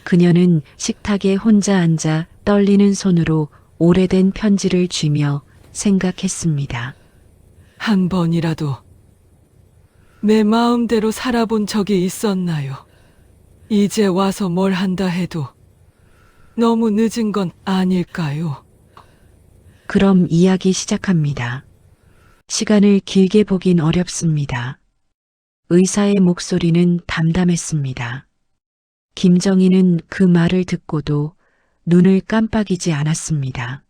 그녀는 식탁에 혼자 앉아 떨리는 손으로 오래된 편지를 쥐며 생각했습니다. 한 번이라도 내 마음대로 살아본 적이 있었나요? 이제 와서 뭘 한다 해도 너무 늦은 건 아닐까요? 그럼 이야기 시작합니다. 시간을 길게 보긴 어렵습니다. 의사의 목소리는 담담했습니다. 김정희는 그 말을 듣고도 눈을 깜빡이지 않았습니다.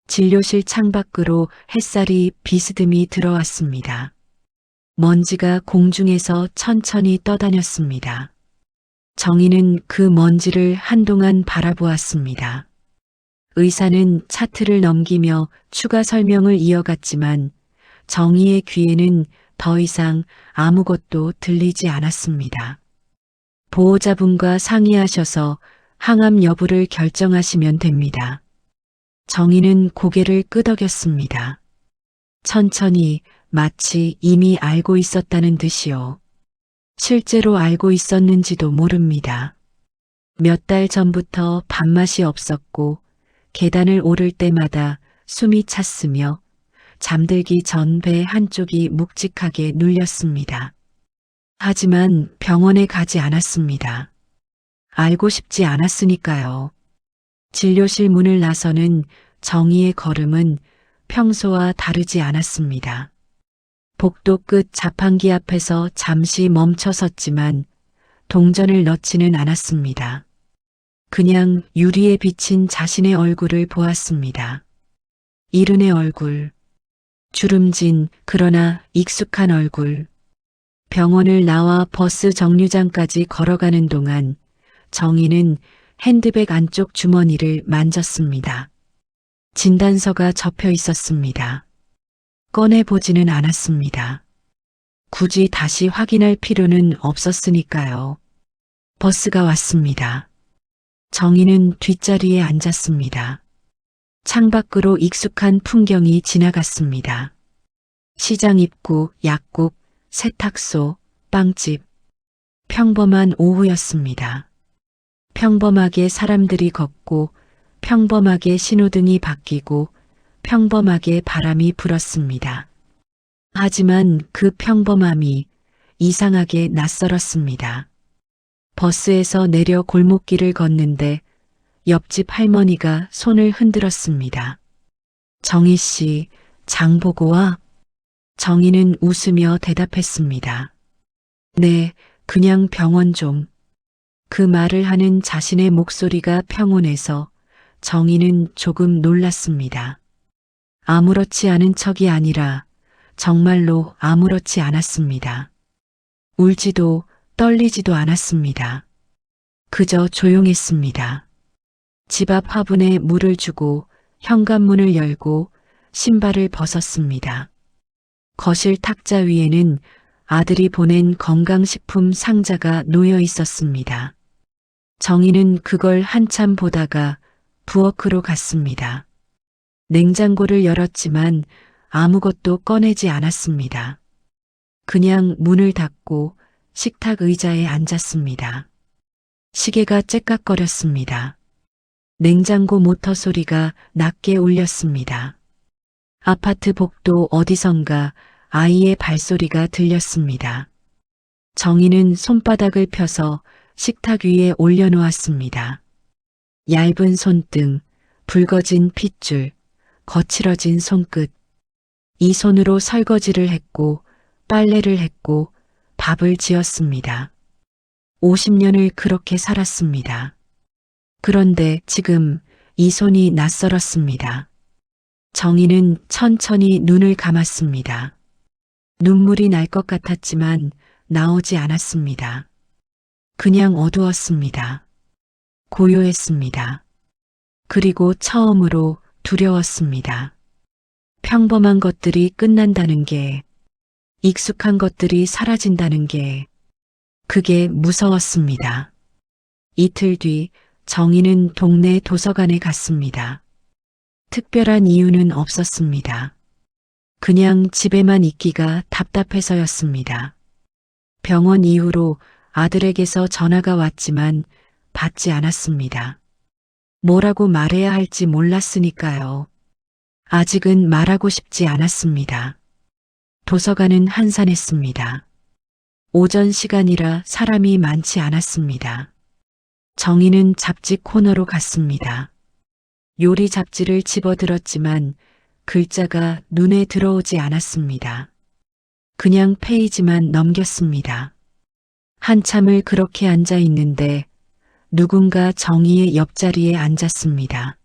진료실 창밖으로 햇살이 비스듬히 들어왔습니다. 먼지가 공중에서 천천히 떠다녔습니다. 정희는 그 먼지를 한동안 바라보았습니다. 의사는 차트를 넘기며 추가 설명을 이어갔지만 정희의 귀에는 더 이상 아무것도 들리지 않았습니다. 보호자분과 상의하셔서 항암 여부를 결정하시면 됩니다. 정희는 고개를 끄덕였습니다. 천천히, 마치 이미 알고 있었다는 듯이요. 실제로 알고 있었는지도 모릅니다. 몇 달 전부터 밥맛이 없었고 계단을 오를 때마다 숨이 찼으며 잠들기 전 배 한쪽이 묵직하게 눌렸습니다. 하지만 병원에 가지 않았습니다. 알고 싶지 않았으니까요. 진료실 문을 나서는 정희의 걸음은 평소와 다르지 않았습니다. 복도 끝 자판기 앞에서 잠시 멈춰 섰지만 동전을 넣지는 않았습니다. 그냥 유리에 비친 자신의 얼굴을 보았습니다. 이른의 얼굴, 주름진 그러나 익숙한 얼굴. 병원을 나와 버스 정류장까지 걸어가는 동안 정희는 핸드백 안쪽 주머니를 만졌습니다. 진단서가 접혀 있었습니다. 꺼내보지는 않았습니다. 굳이 다시 확인할 필요는 없었으니까요. 버스가 왔습니다. 정희는 뒷자리에 앉았습니다. 창밖으로 익숙한 풍경이 지나갔습니다. 시장 입구, 약국, 세탁소, 빵집. 평범한 오후였습니다. 평범하게 사람들이 걷고 평범하게 신호등이 바뀌고 평범하게 바람이 불었습니다. 하지만 그 평범함이 이상하게 낯설었습니다. 버스에서 내려 골목길을 걷는데 옆집 할머니가 손을 흔들었습니다. 정희 씨, 장 보고 와? 정희는 웃으며 대답했습니다. 네, 그냥 병원 좀. 그 말을 하는 자신의 목소리가 평온해서 정희는 조금 놀랐습니다. 아무렇지 않은 척이 아니라 정말로 아무렇지 않았습니다. 울지도 떨리지도 않았습니다. 그저 조용했습니다. 집 앞 화분에 물을 주고 현관문을 열고 신발을 벗었습니다. 거실 탁자 위에는 아들이 보낸 건강식품 상자가 놓여 있었습니다. 정희는 그걸 한참 보다가 부엌으로 갔습니다. 냉장고를 열었지만 아무것도 꺼내지 않았습니다. 그냥 문을 닫고 식탁 의자에 앉았습니다. 시계가 째깍거렸습니다. 냉장고 모터 소리가 낮게 울렸습니다. 아파트 복도 어디선가 아이의 발소리가 들렸습니다. 정희는 손바닥을 펴서 식탁 위에 올려놓았습니다. 얇은 손등, 붉어진 핏줄, 거칠어진 손끝. 이 손으로 설거지를 했고 빨래를 했고 밥을 지었습니다. 50년을 그렇게 살았습니다. 그런데 지금 이 손이 낯설었습니다. 정희는 천천히 눈을 감았습니다. 눈물이 날 것 같았지만 나오지 않았습니다. 그냥 어두웠습니다. 고요했습니다. 그리고 처음으로 두려웠습니다. 평범한 것들이 끝난다는 게, 익숙한 것들이 사라진다는 게, 그게 무서웠습니다. 이틀 뒤 정희는 동네 도서관에 갔습니다. 특별한 이유는 없었습니다. 그냥 집에만 있기가 답답해서였습니다. 병원 이후로 아들에게서 전화가 왔지만 받지 않았습니다. 뭐라고 말해야 할지 몰랐으니까요. 아직은 말하고 싶지 않았습니다. 도서관은 한산했습니다. 오전 시간이라 사람이 많지 않았습니다. 정희는 잡지 코너로 갔습니다. 요리 잡지를 집어들었지만 글자가 눈에 들어오지 않았습니다. 그냥 페이지만 넘겼습니다. 한참을 그렇게 앉아 있는데 누군가 정희의 옆자리에 앉았습니다.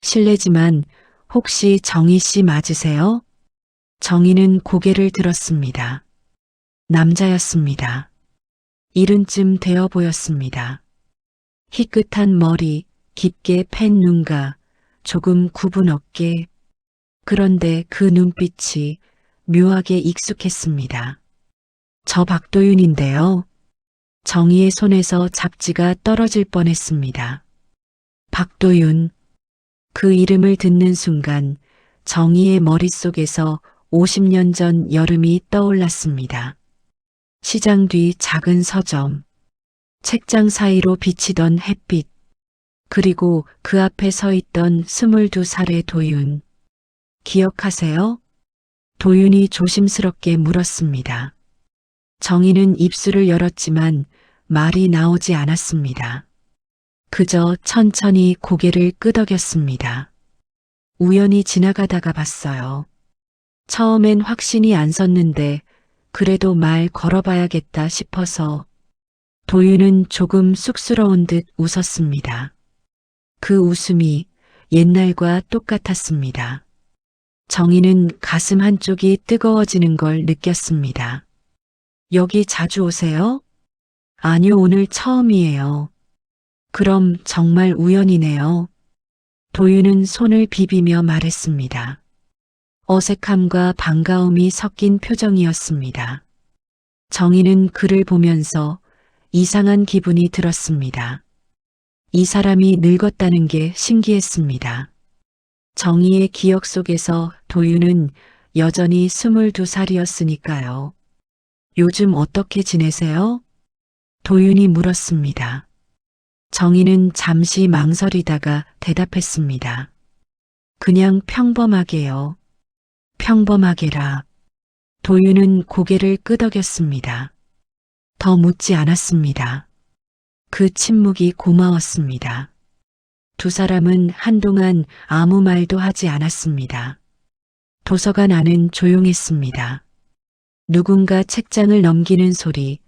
실례지만 혹시 정희 씨 맞으세요? 정희는 고개를 들었습니다. 남자였습니다. 이른쯤 되어 보였습니다. 희끗한 머리, 깊게 팬 눈가, 조금 굽은 어깨. 그런데 그 눈빛이 묘하게 익숙했습니다. 저 박도윤인데요. 정희의 손에서 잡지가 떨어질 뻔했습니다. 박도윤. 그 이름을 듣는 순간 정희의 머릿속에서 50년 전 여름이 떠올랐습니다. 시장 뒤 작은 서점, 책장 사이로 비치던 햇빛, 그리고 그 앞에 서 있던 22살의 도윤. 기억하세요? 도윤이 조심스럽게 물었습니다. 정희는 입술을 열었지만 말이 나오지 않았습니다. 그저 천천히 고개를 끄덕였습니다. 우연히 지나가다가 봤어요. 처음엔 확신이 안 섰는데 그래도 말 걸어봐야겠다 싶어서. 도윤은 조금 쑥스러운 듯 웃었습니다. 그 웃음이 옛날과 똑같았습니다. 정희는 가슴 한쪽이 뜨거워지는 걸 느꼈습니다. 여기 자주 오세요? 아니요, 오늘 처음이에요. 그럼 정말 우연이네요. 도윤은 손을 비비며 말했습니다. 어색함과 반가움이 섞인 표정이었습니다. 정희는 그를 보면서 이상한 기분이 들었습니다. 이 사람이 늙었다는 게 신기했습니다. 정희의 기억 속에서 도윤은 여전히 22살이었으니까요. 요즘 어떻게 지내세요? 도윤이 물었습니다. 정희는 잠시 망설이다가 대답했습니다. 그냥 평범하게요. 평범하게라. 도윤은 고개를 끄덕였습니다. 더 묻지 않았습니다. 그 침묵이 고마웠습니다. 두 사람은 한동안 아무 말도 하지 않았습니다. 도서관 안은 조용했습니다. 누군가 책장을 넘기는 소리,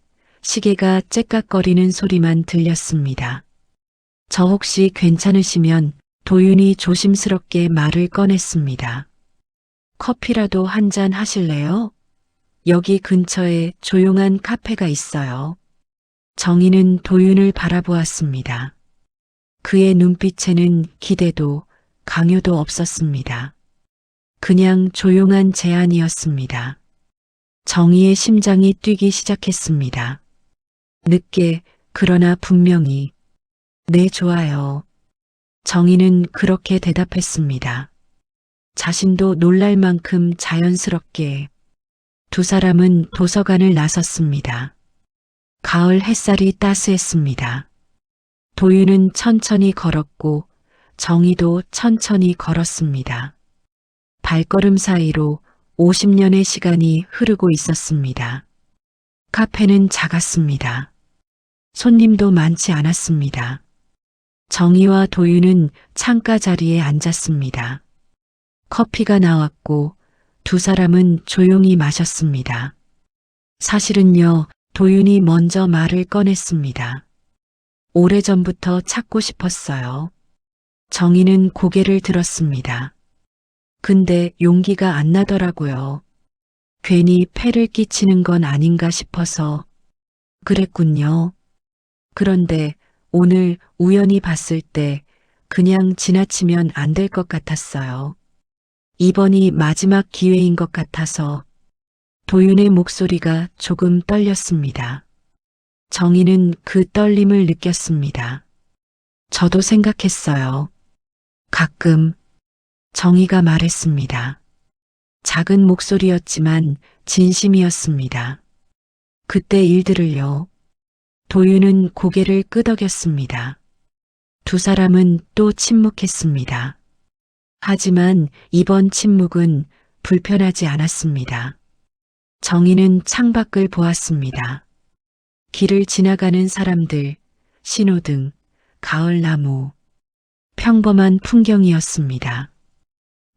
시계가 째깍거리는 소리만 들렸습니다. 저 혹시 괜찮으시면 도윤이 조심스럽게 말을 꺼냈습니다. 커피라도 한 잔 하실래요? 여기 근처에 조용한 카페가 있어요. 정희는 도윤을 바라보았습니다. 그의 눈빛에는 기대도 강요도 없었습니다. 그냥 조용한 제안이었습니다. 정희의 심장이 뛰기 시작했습니다. 늦게, 그러나 분명히. 네, 좋아요. 정희는 그렇게 대답했습니다. 자신도 놀랄 만큼 자연스럽게. 두 사람은 도서관을 나섰습니다. 가을 햇살이 따스했습니다. 도윤은 천천히 걸었고 정희도 천천히 걸었습니다. 발걸음 사이로 50년의 시간이 흐르고 있었습니다. 카페는 작았습니다. 손님도 많지 않았습니다. 정희와 도윤은 창가 자리에 앉았습니다. 커피가 나왔고 두 사람은 조용히 마셨습니다. 사실은요, 도윤이 먼저 말을 꺼냈습니다. 오래전부터 찾고 싶었어요. 정희는 고개를 들었습니다. 근데 용기가 안 나더라고요. 괜히 폐를 끼치는 건 아닌가 싶어서. 그랬군요. 그런데 오늘 우연히 봤을 때 그냥 지나치면 안 될 것 같았어요. 이번이 마지막 기회인 것 같아서. 도윤의 목소리가 조금 떨렸습니다. 정희는 그 떨림을 느꼈습니다. 저도 생각했어요. 가끔. 정희가 말했습니다. 작은 목소리였지만 진심이었습니다. 그때 일들을요. 도윤은 고개를 끄덕였습니다. 두 사람은 또 침묵했습니다. 하지만 이번 침묵은 불편하지 않았습니다. 정희는 창밖을 보았습니다. 길을 지나가는 사람들, 신호등, 가을나무, 평범한 풍경이었습니다.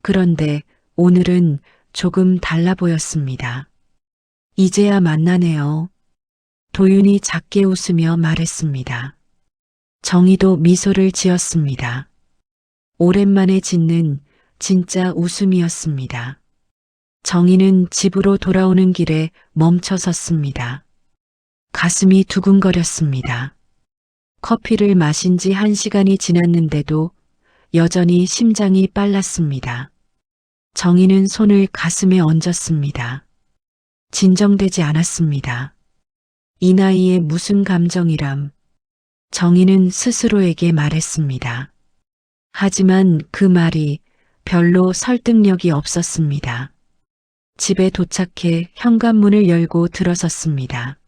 그런데 오늘은 조금 달라 보였습니다. 이제야 만나네요. 도윤이 작게 웃으며 말했습니다. 정희도 미소를 지었습니다. 오랜만에 짓는 진짜 웃음이었습니다. 정희는 집으로 돌아오는 길에 멈춰 섰습니다. 가슴이 두근거렸습니다. 커피를 마신 지 1시간이 지났는데도 여전히 심장이 빨랐습니다. 정희는 손을 가슴에 얹었습니다. 진정되지 않았습니다. 이 나이에 무슨 감정이람. 정희는 스스로에게 말했습니다. 하지만 그 말이 별로 설득력이 없었습니다. 집에 도착해 현관문을 열고 들어섰습니다.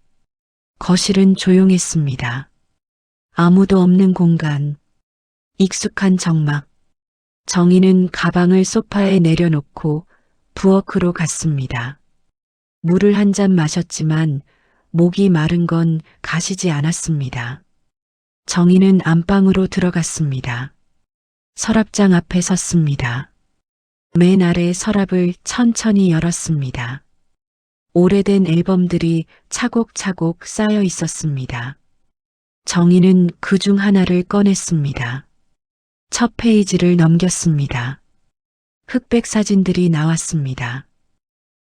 거실은 조용했습니다. 아무도 없는 공간, 익숙한 정막. 정희는 가방을 소파에 내려놓고 부엌으로 갔습니다. 물을 한 잔 마셨지만 목이 마른 건 가시지 않았습니다. 정희는 안방으로 들어갔습니다. 서랍장 앞에 섰습니다. 맨 아래 서랍을 천천히 열었습니다. 오래된 앨범들이 차곡차곡 쌓여 있었습니다. 정희는 그 중 하나를 꺼냈습니다. 첫 페이지를 넘겼습니다. 흑백 사진들이 나왔습니다.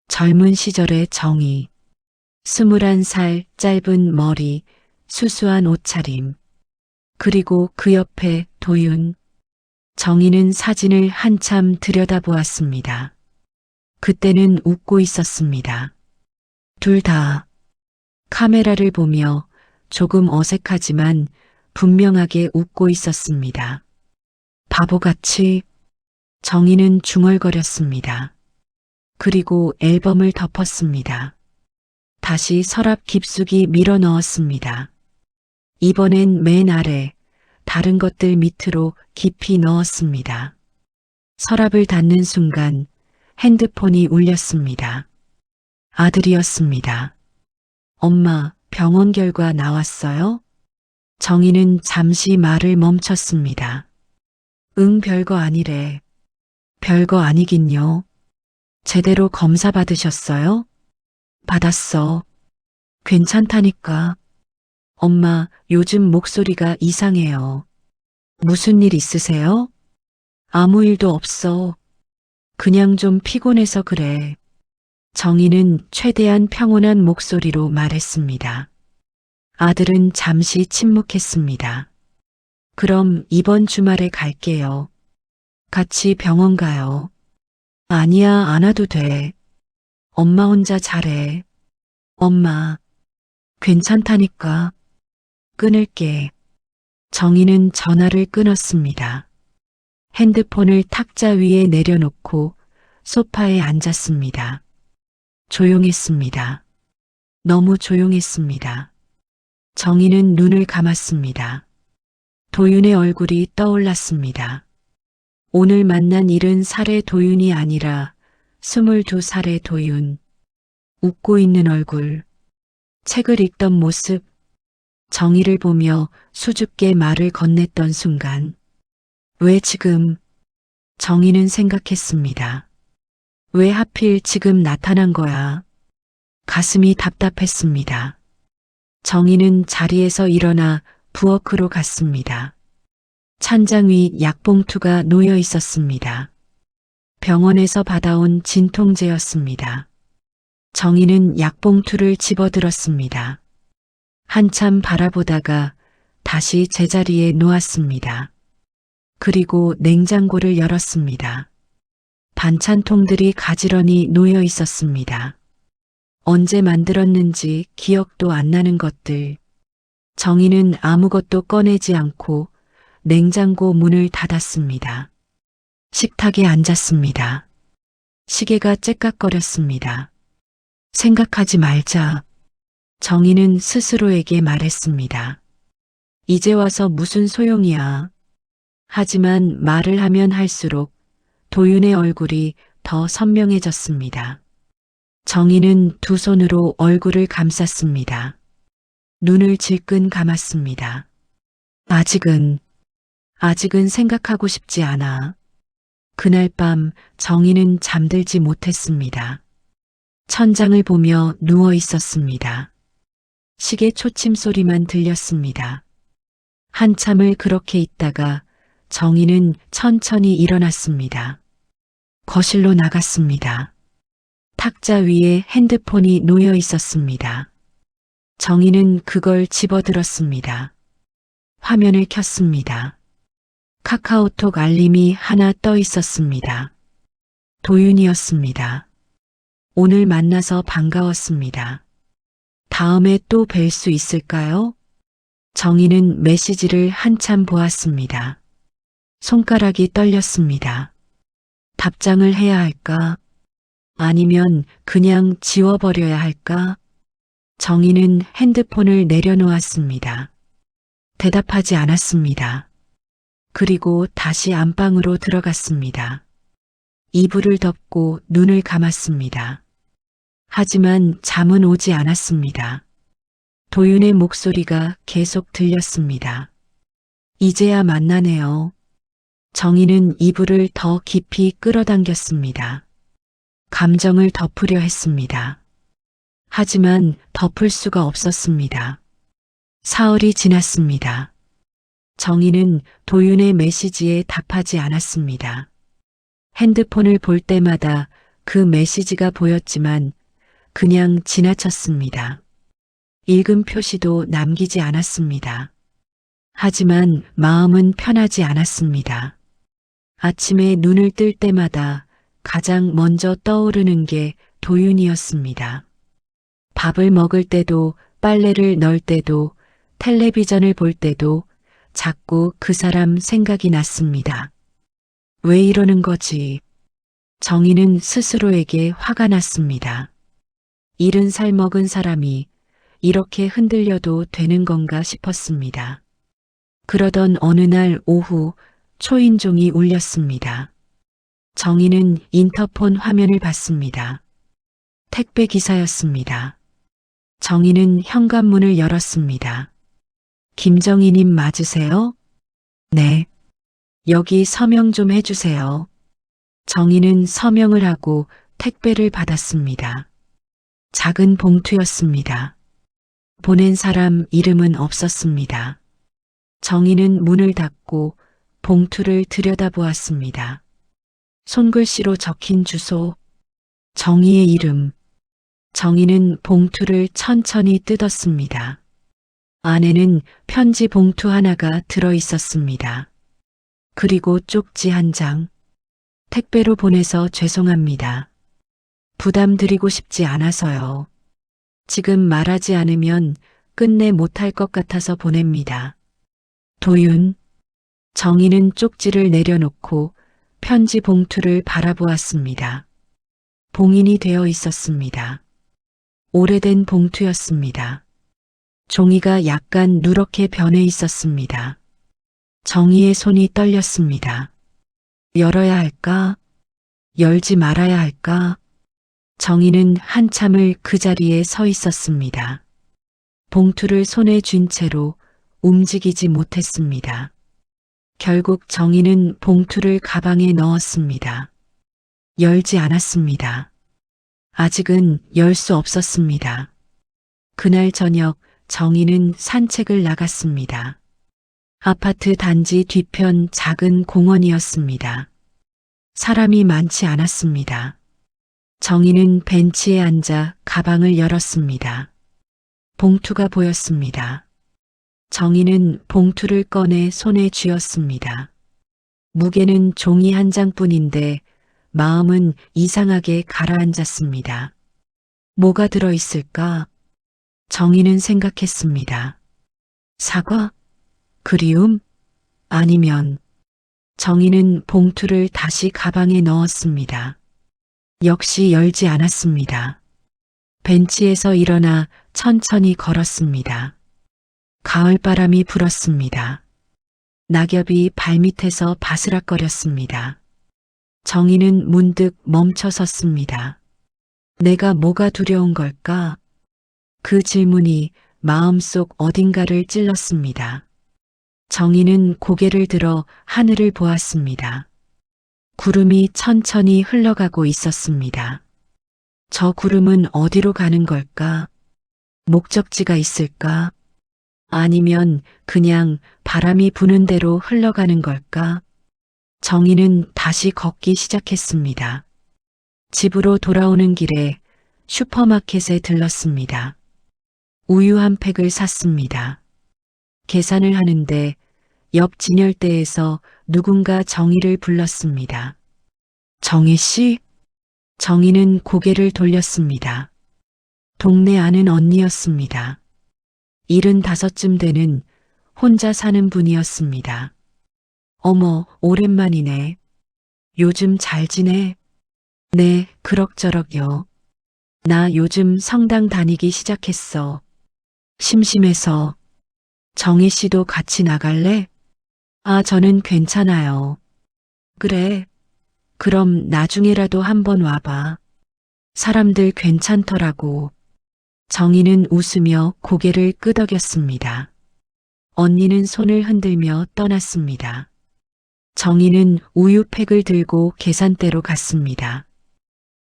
젊은 시절의 정희, 21살 짧은 머리, 수수한 옷차림, 그리고 그 옆에 도윤. 정희는 사진을 한참 들여다보았습니다. 그때는 웃고 있었습니다. 둘 다 카메라를 보며 조금 어색하지만 분명하게 웃고 있었습니다. 바보같이. 정희는 중얼거렸습니다. 그리고 앨범을 덮었습니다. 다시 서랍 깊숙이 밀어 넣었습니다. 이번엔 맨 아래, 다른 것들 밑으로 깊이 넣었습니다. 서랍을 닫는 순간 핸드폰이 울렸습니다. 아들이었습니다. 엄마, 병원 결과 나왔어요? 정희는 잠시 말을 멈췄습니다. 응, 별거 아니래. 별거 아니긴요. 제대로 검사 받으셨어요? 받았어. 괜찮다니까. 엄마, 요즘 목소리가 이상해요. 무슨 일 있으세요? 아무 일도 없어. 그냥 좀 피곤해서 그래. 정희는 최대한 평온한 목소리로 말했습니다. 아들은 잠시 침묵했습니다. 그럼 이번 주말에 갈게요. 같이 병원 가요. 아니야, 안 와도 돼. 엄마 혼자 잘해. 엄마, 괜찮다니까. 끊을게. 정희는 전화를 끊었습니다. 핸드폰을 탁자 위에 내려놓고 소파에 앉았습니다. 조용했습니다. 너무 조용했습니다. 정희는 눈을 감았습니다. 도윤의 얼굴이 떠올랐습니다. 오늘 만난 70살의 도윤이 아니라 22살의 도윤. 웃고 있는 얼굴, 책을 읽던 모습, 정희를 보며 수줍게 말을 건넸던 순간. 왜 지금? 정희는 생각했습니다. 왜 하필 지금 나타난 거야? 가슴이 답답했습니다. 정희는 자리에서 일어나 부엌으로 갔습니다. 찬장 위 약봉투가 놓여 있었습니다. 병원에서 받아온 진통제였습니다. 정희는 약봉투를 집어들었습니다. 한참 바라보다가 다시 제자리에 놓았습니다. 그리고 냉장고를 열었습니다. 반찬통들이 가지런히 놓여 있었습니다. 언제 만들었는지 기억도 안 나는 것들. 정희는 아무것도 꺼내지 않고 냉장고 문을 닫았습니다. 식탁에 앉았습니다. 시계가 째깍거렸습니다. 생각하지 말자. 정희는 스스로에게 말했습니다. 이제 와서 무슨 소용이야. 하지만 말을 하면 할수록 도윤의 얼굴이 더 선명해졌습니다. 정희는 두 손으로 얼굴을 감쌌습니다. 눈을 질끈 감았습니다. 아직은 생각하고 싶지 않아. 그날 밤 정희는 잠들지 못했습니다. 천장을 보며 누워 있었습니다. 시계 초침 소리만 들렸습니다. 한참을 그렇게 있다가 정희는 천천히 일어났습니다. 거실로 나갔습니다. 탁자 위에 핸드폰이 놓여 있었습니다. 정희는 그걸 집어들었습니다. 화면을 켰습니다. 카카오톡 알림이 하나 떠 있었습니다. 도윤이었습니다. 오늘 만나서 반가웠습니다. 다음에 또 뵐 수 있을까요? 정희는 메시지를 한참 보았습니다. 손가락이 떨렸습니다. 답장을 해야 할까? 아니면 그냥 지워버려야 할까? 정희는 핸드폰을 내려놓았습니다. 대답하지 않았습니다. 그리고 다시 안방으로 들어갔습니다. 이불을 덮고 눈을 감았습니다. 하지만 잠은 오지 않았습니다. 도윤의 목소리가 계속 들렸습니다. 이제야 만나네요. 정희는 이불을 더 깊이 끌어당겼습니다. 감정을 덮으려 했습니다. 하지만 덮을 수가 없었습니다. 사흘이 지났습니다. 정희는 도윤의 메시지에 답하지 않았습니다. 핸드폰을 볼 때마다 그 메시지가 보였지만 그냥 지나쳤습니다. 읽은 표시도 남기지 않았습니다. 하지만 마음은 편하지 않았습니다. 아침에 눈을 뜰 때마다 가장 먼저 떠오르는 게 도윤이었습니다. 밥을 먹을 때도, 빨래를 넣을 때도, 텔레비전을 볼 때도 자꾸 그 사람 생각이 났습니다. 왜 이러는 거지? 정희는 스스로에게 화가 났습니다. 70살 먹은 사람이 이렇게 흔들려도 되는 건가 싶었습니다. 그러던 어느 날 오후 초인종이 울렸습니다. 정희는 인터폰 화면을 봤습니다. 택배 기사였습니다. 정희는 현관문을 열었습니다. 김정희님 맞으세요? 네. 여기 서명 좀 해주세요. 정희는 서명을 하고 택배를 받았습니다. 작은 봉투였습니다. 보낸 사람 이름은 없었습니다. 정희는 문을 닫고 봉투를 들여다보았습니다. 손글씨로 적힌 주소, 정희의 이름. 정희는 봉투를 천천히 뜯었습니다. 안에는 편지 봉투 하나가 들어 있었습니다. 그리고 쪽지 한 장. 택배로 보내서 죄송합니다. 부담 드리고 싶지 않아서요. 지금 말하지 않으면 끝내 못할 것 같아서 보냅니다. 도윤. 정희는 쪽지를 내려놓고 편지 봉투를 바라보았습니다. 봉인이 되어 있었습니다. 오래된 봉투였습니다. 종이가 약간 누렇게 변해 있었습니다. 정희의 손이 떨렸습니다. 열어야 할까? 열지 말아야 할까? 정희는 한참을 그 자리에 서 있었습니다. 봉투를 손에 쥔 채로 움직이지 못했습니다. 결국 정희는 봉투를 가방에 넣었습니다. 열지 않았습니다. 아직은 열 수 없었습니다. 그날 저녁 정희는 산책을 나갔습니다. 아파트 단지 뒤편 작은 공원이었습니다. 사람이 많지 않았습니다. 정희는 벤치에 앉아 가방을 열었습니다. 봉투가 보였습니다. 정희는 봉투를 꺼내 손에 쥐었습니다. 무게는 종이 한 장뿐인데 마음은 이상하게 가라앉았습니다. 뭐가 들어있을까? 정희는 생각했습니다. 사과? 그리움? 아니면 정희는 봉투를 다시 가방에 넣었습니다. 역시 열지 않았습니다. 벤치에서 일어나 천천히 걸었습니다. 가을바람이 불었습니다. 낙엽이 발밑에서 바스락거렸습니다. 정희는 문득 멈춰 섰습니다. 내가 뭐가 두려운 걸까? 그 질문이 마음속 어딘가를 찔렀습니다. 정희는 고개를 들어 하늘을 보았습니다. 구름이 천천히 흘러가고 있었습니다. 저 구름은 어디로 가는 걸까? 목적지가 있을까? 아니면 그냥 바람이 부는 대로 흘러가는 걸까? 정희는 다시 걷기 시작했습니다. 집으로 돌아오는 길에 슈퍼마켓에 들렀습니다. 우유 한 팩을 샀습니다. 계산을 하는데 옆 진열대에서 누군가 정희를 불렀습니다. 정희 씨? 정희는 고개를 돌렸습니다. 동네 아는 언니였습니다. 75쯤 되는 혼자 사는 분이었습니다. 어머, 오랜만이네. 요즘 잘 지내? 네, 그럭저럭요. 나 요즘 성당 다니기 시작했어. 심심해서. 정희 씨도 같이 나갈래? 아, 저는 괜찮아요. 그래. 그럼 나중에라도 한번 와봐. 사람들 괜찮더라고. 정희는 웃으며 고개를 끄덕였습니다. 언니는 손을 흔들며 떠났습니다. 정희는 우유팩을 들고 계산대로 갔습니다.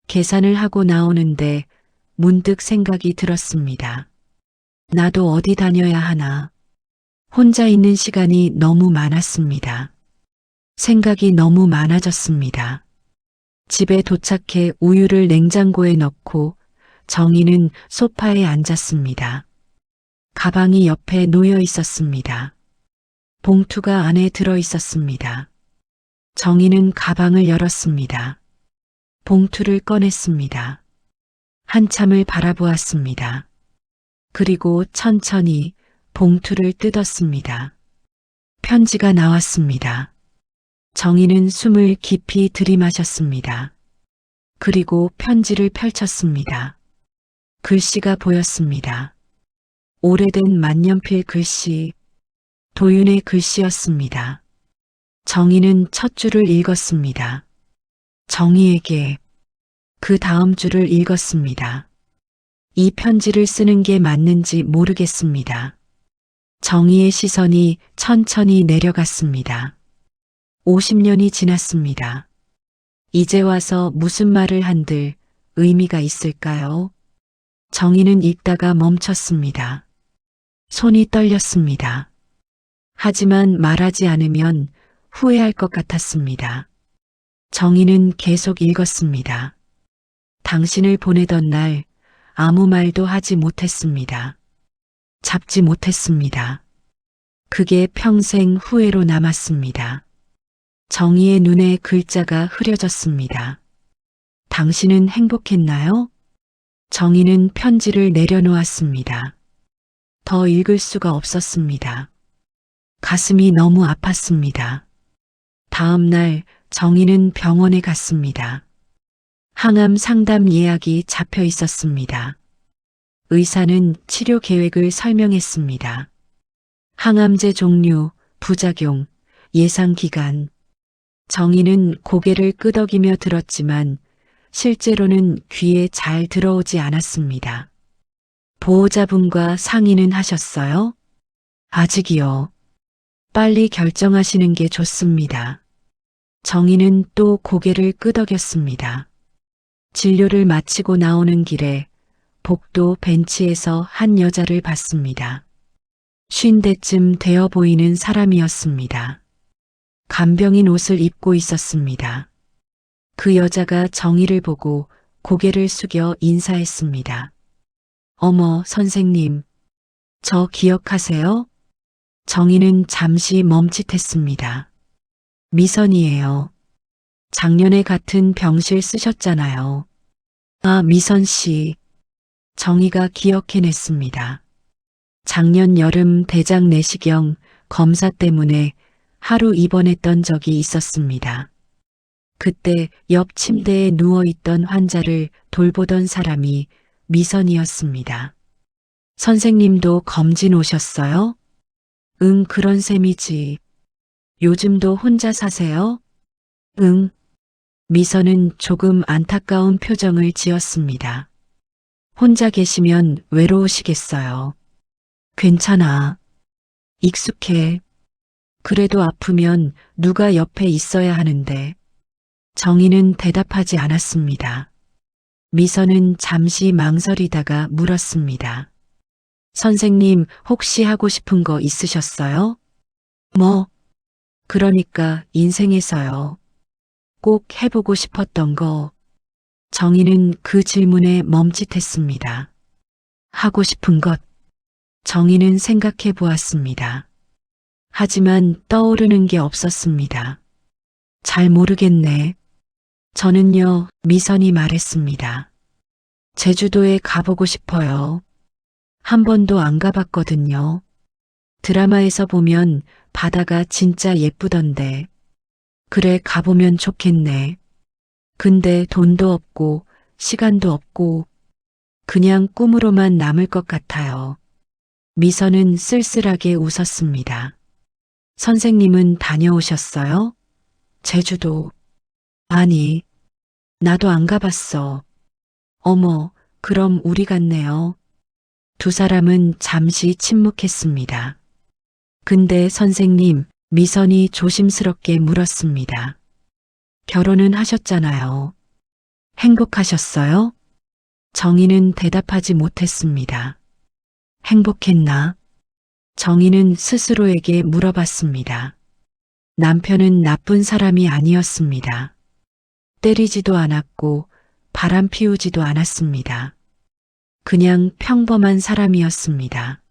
계산을 하고 나오는데 문득 생각이 들었습니다. 나도 어디 다녀야 하나. 혼자 있는 시간이 너무 많았습니다. 생각이 너무 많아졌습니다. 집에 도착해 우유를 냉장고에 넣고 정희는 소파에 앉았습니다. 가방이 옆에 놓여 있었습니다. 봉투가 안에 들어 있었습니다. 정희는 가방을 열었습니다. 봉투를 꺼냈습니다. 한참을 바라보았습니다. 그리고 천천히 봉투를 뜯었습니다. 편지가 나왔습니다. 정희는 숨을 깊이 들이마셨습니다. 그리고 편지를 펼쳤습니다. 글씨가 보였습니다. 오래된 만년필 글씨, 도윤의 글씨였습니다. 정희는 첫 줄을 읽었습니다. 정희에게. 그 다음 줄을 읽었습니다. 이 편지를 쓰는 게 맞는지 모르겠습니다. 정희의 시선이 천천히 내려갔습니다. 50년이 지났습니다. 이제 와서 무슨 말을 한들 의미가 있을까요? 정희는 읽다가 멈췄습니다. 손이 떨렸습니다. 하지만 말하지 않으면 후회할 것 같았습니다. 정희는 계속 읽었습니다. 당신을 보내던 날 아무 말도 하지 못했습니다. 잡지 못했습니다. 그게 평생 후회로 남았습니다. 정희의 눈에 글자가 흐려졌습니다. 당신은 행복했나요? 정희는 편지를 내려놓았습니다. 더 읽을 수가 없었습니다. 가슴이 너무 아팠습니다. 다음 날 정희는 병원에 갔습니다. 항암 상담 예약이 잡혀 있었습니다. 의사는 치료 계획을 설명했습니다. 항암제 종류, 부작용, 예상 기간. 정희는 고개를 끄덕이며 들었지만 실제로는 귀에 잘 들어오지 않았습니다. 보호자분과 상의는 하셨어요? 아직이요. 빨리 결정하시는 게 좋습니다. 정희는 또 고개를 끄덕였습니다. 진료를 마치고 나오는 길에 복도 벤치에서 한 여자를 봤습니다. 50대쯤 되어 보이는 사람이었습니다. 간병인 옷을 입고 있었습니다. 그 여자가 정희를 보고 고개를 숙여 인사했습니다. 어머, 선생님. 저 기억하세요? 정희는 잠시 멈칫했습니다. 미선이에요. 작년에 같은 병실 쓰셨잖아요. 아, 미선 씨. 정희가 기억해냈습니다. 작년 여름 대장 내시경 검사 때문에 하루 입원했던 적이 있었습니다. 그때 옆 침대에 누워있던 환자를 돌보던 사람이 미선이었습니다. 선생님도 검진 오셨어요? 응, 그런 셈이지. 요즘도 혼자 사세요? 응. 미선은 조금 안타까운 표정을 지었습니다. 혼자 계시면 외로우시겠어요. 괜찮아. 익숙해. 그래도 아프면 누가 옆에 있어야 하는데. 정희는 대답하지 않았습니다. 미선은 잠시 망설이다가 물었습니다. 선생님, 혹시 하고 싶은 거 있으셨어요? 뭐? 그러니까 인생에서요. 꼭 해보고 싶었던 거. 정희는 그 질문에 멈칫했습니다. 하고 싶은 것. 정희는 생각해 보았습니다. 하지만 떠오르는 게 없었습니다. 잘 모르겠네. 저는요, 미선이 말했습니다. 제주도에 가보고 싶어요. 한 번도 안 가봤거든요. 드라마에서 보면 바다가 진짜 예쁘던데. 그래, 가보면 좋겠네. 근데 돈도 없고, 시간도 없고, 그냥 꿈으로만 남을 것 같아요. 미선은 쓸쓸하게 웃었습니다. 선생님은 다녀오셨어요? 제주도. 아니, 나도 안 가봤어. 어머, 그럼 우리 같네요. 두 사람은 잠시 침묵했습니다. 근데 선생님, 미선이 조심스럽게 물었습니다. 결혼은 하셨잖아요. 행복하셨어요? 정희는 대답하지 못했습니다. 행복했나? 정희는 스스로에게 물어봤습니다. 남편은 나쁜 사람이 아니었습니다. 때리지도 않았고 바람 피우지도 않았습니다. 그냥 평범한 사람이었습니다.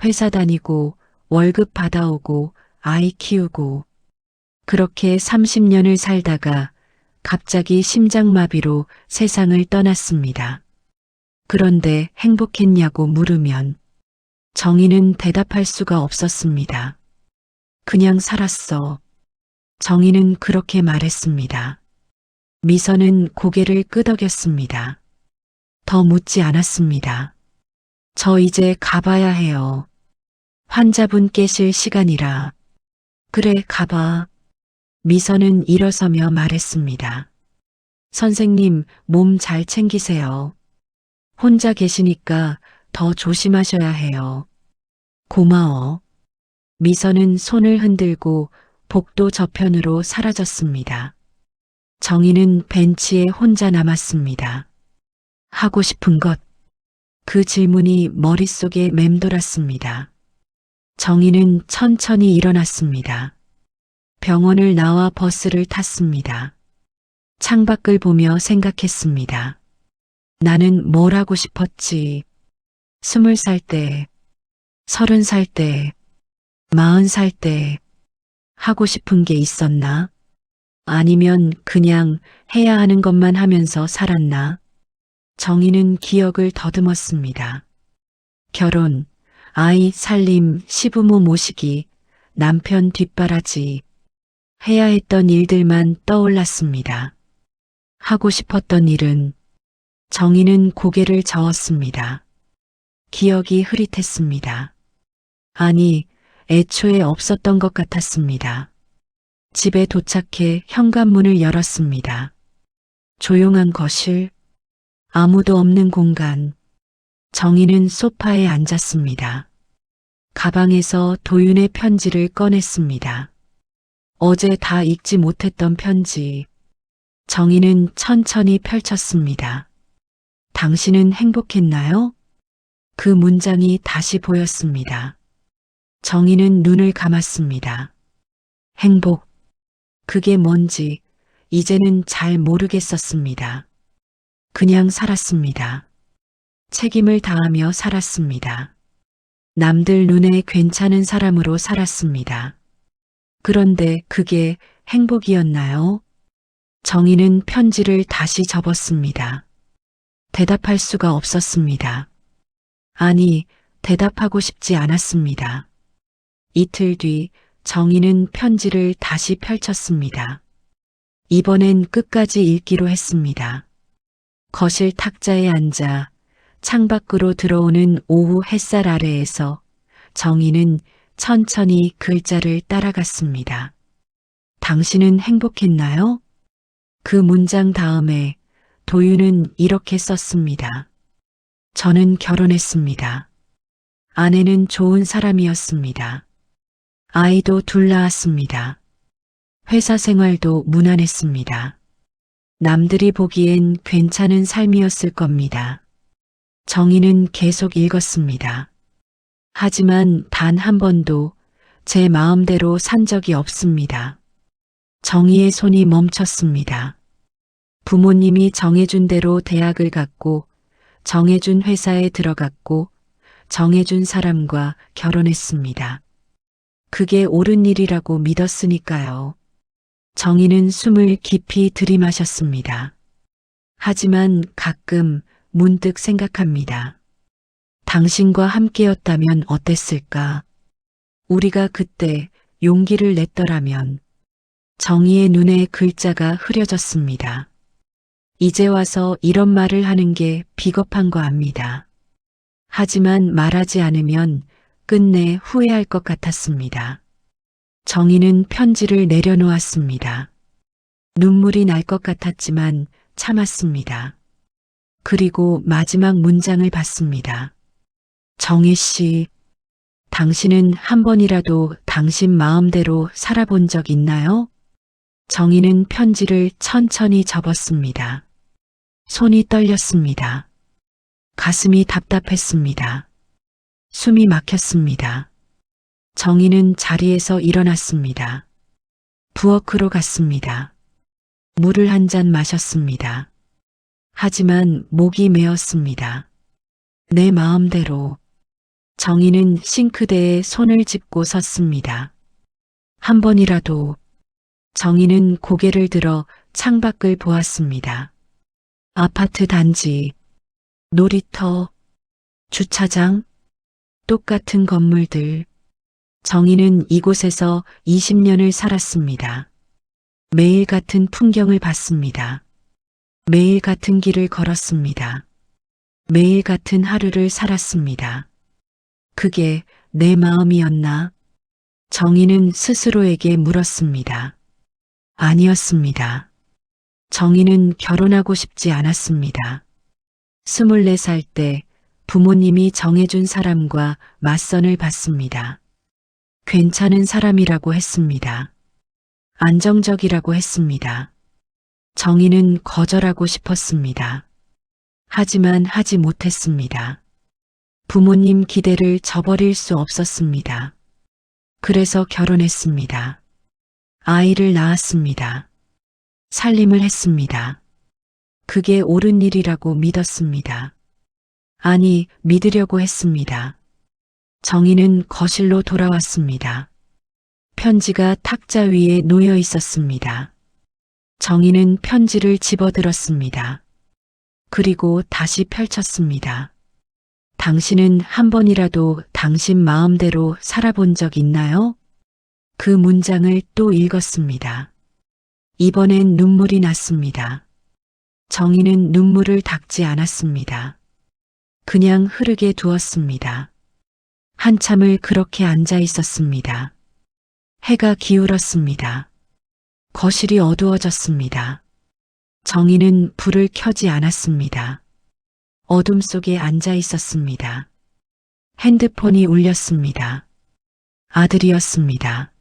회사 다니고 월급 받아오고 아이 키우고 그렇게 30년을 살다가 갑자기 심장마비로 세상을 떠났습니다. 그런데 행복했냐고 물으면 정희는 대답할 수가 없었습니다. 그냥 살았어. 정희는 그렇게 말했습니다. 미선은 고개를 끄덕였습니다. 더 묻지 않았습니다. 저 이제 가봐야 해요. 환자분 깨실 시간이라. 그래, 가봐. 미선은 일어서며 말했습니다. 선생님, 몸 잘 챙기세요. 혼자 계시니까 더 조심하셔야 해요. 고마워. 미선은 손을 흔들고 복도 저편으로 사라졌습니다. 정희는 벤치에 혼자 남았습니다. 하고 싶은 것. 그 질문이 머릿속에 맴돌았습니다. 정희는 천천히 일어났습니다. 병원을 나와 버스를 탔습니다. 창밖을 보며 생각했습니다. 나는 뭘 하고 싶었지. 20살 때, 30살 때, 40살 때 하고 싶은 게 있었나? 아니면 그냥 해야 하는 것만 하면서 살았나? 정희는 기억을 더듬었습니다. 결혼, 아이 살림, 시부모 모시기, 남편 뒷바라지, 해야 했던 일들만 떠올랐습니다. 하고 싶었던 일은 정희는 고개를 저었습니다. 기억이 흐릿했습니다. 아니, 애초에 없었던 것 같았습니다. 집에 도착해 현관문을 열었습니다. 조용한 거실, 아무도 없는 공간. 정희는 소파에 앉았습니다. 가방에서 도윤의 편지를 꺼냈습니다. 어제 다 읽지 못했던 편지. 정희는 천천히 펼쳤습니다. 당신은 행복했나요? 그 문장이 다시 보였습니다. 정희는 눈을 감았습니다. 행복. 그게 뭔지 이제는 잘 모르겠었습니다. 그냥 살았습니다. 책임을 다하며 살았습니다. 남들 눈에 괜찮은 사람으로 살았습니다. 그런데 그게 행복이었나요? 정희는 편지를 다시 접었습니다. 대답할 수가 없었습니다. 아니, 대답하고 싶지 않았습니다. 이틀 뒤 정희는 편지를 다시 펼쳤습니다. 이번엔 끝까지 읽기로 했습니다. 거실 탁자에 앉아 창밖으로 들어오는 오후 햇살 아래에서 정희는 천천히 글자를 따라갔습니다. 당신은 행복했나요? 그 문장 다음에 도윤은 이렇게 썼습니다. 저는 결혼했습니다. 아내는 좋은 사람이었습니다. 아이도 둘 낳았습니다. 회사 생활도 무난했습니다. 남들이 보기엔 괜찮은 삶이었을 겁니다. 정희는 계속 읽었습니다. 하지만 단 한 번도 제 마음대로 산 적이 없습니다. 정희의 손이 멈췄습니다. 부모님이 정해준 대로 대학을 갔고, 정해준 회사에 들어갔고, 정해준 사람과 결혼했습니다. 그게 옳은 일이라고 믿었으니까요. 정희는 숨을 깊이 들이마셨습니다. 하지만 가끔 문득 생각합니다. 당신과 함께였다면 어땠을까? 우리가 그때 용기를 냈더라면. 정희의 눈에 글자가 흐려졌습니다. 이제 와서 이런 말을 하는 게 비겁한 거 압니다. 하지만 말하지 않으면 끝내 후회할 것 같았습니다. 정희는 편지를 내려놓았습니다. 눈물이 날 것 같았지만 참았습니다. 그리고 마지막 문장을 봤습니다. 정희 씨, 당신은 한 번이라도 당신 마음대로 살아본 적 있나요? 정희는 편지를 천천히 접었습니다. 손이 떨렸습니다. 가슴이 답답했습니다. 숨이 막혔습니다. 정희는 자리에서 일어났습니다. 부엌으로 갔습니다. 물을 한 잔 마셨습니다. 하지만 목이 메었습니다. 내 마음대로. 정희는 싱크대에 손을 짚고 섰습니다. 한 번이라도. 정희는 고개를 들어 창밖을 보았습니다. 아파트 단지, 놀이터, 주차장, 똑같은 건물들. 정희는 이곳에서 20년을 살았습니다. 매일 같은 풍경을 봤습니다. 매일 같은 길을 걸었습니다. 매일 같은 하루를 살았습니다. 그게 내 마음이었나? 정희는 스스로에게 물었습니다. 아니었습니다. 정희는 결혼하고 싶지 않았습니다. 24살 때 부모님이 정해준 사람과 맞선을 봤습니다. 괜찮은 사람이라고 했습니다. 안정적이라고 했습니다. 정희는 거절하고 싶었습니다. 하지만 하지 못했습니다. 부모님 기대를 저버릴 수 없었습니다. 그래서 결혼했습니다. 아이를 낳았습니다. 살림을 했습니다. 그게 옳은 일이라고 믿었습니다. 아니, 믿으려고 했습니다. 정희는 거실로 돌아왔습니다. 편지가 탁자 위에 놓여 있었습니다. 정희는 편지를 집어들었습니다. 그리고 다시 펼쳤습니다. 당신은 한 번이라도 당신 마음대로 살아본 적 있나요? 그 문장을 또 읽었습니다. 이번엔 눈물이 났습니다. 정희는 눈물을 닦지 않았습니다. 그냥 흐르게 두었습니다. 한참을 그렇게 앉아 있었습니다. 해가 기울었습니다. 거실이 어두워졌습니다. 정희는 불을 켜지 않았습니다. 어둠 속에 앉아 있었습니다. 핸드폰이 울렸습니다. 아들이었습니다.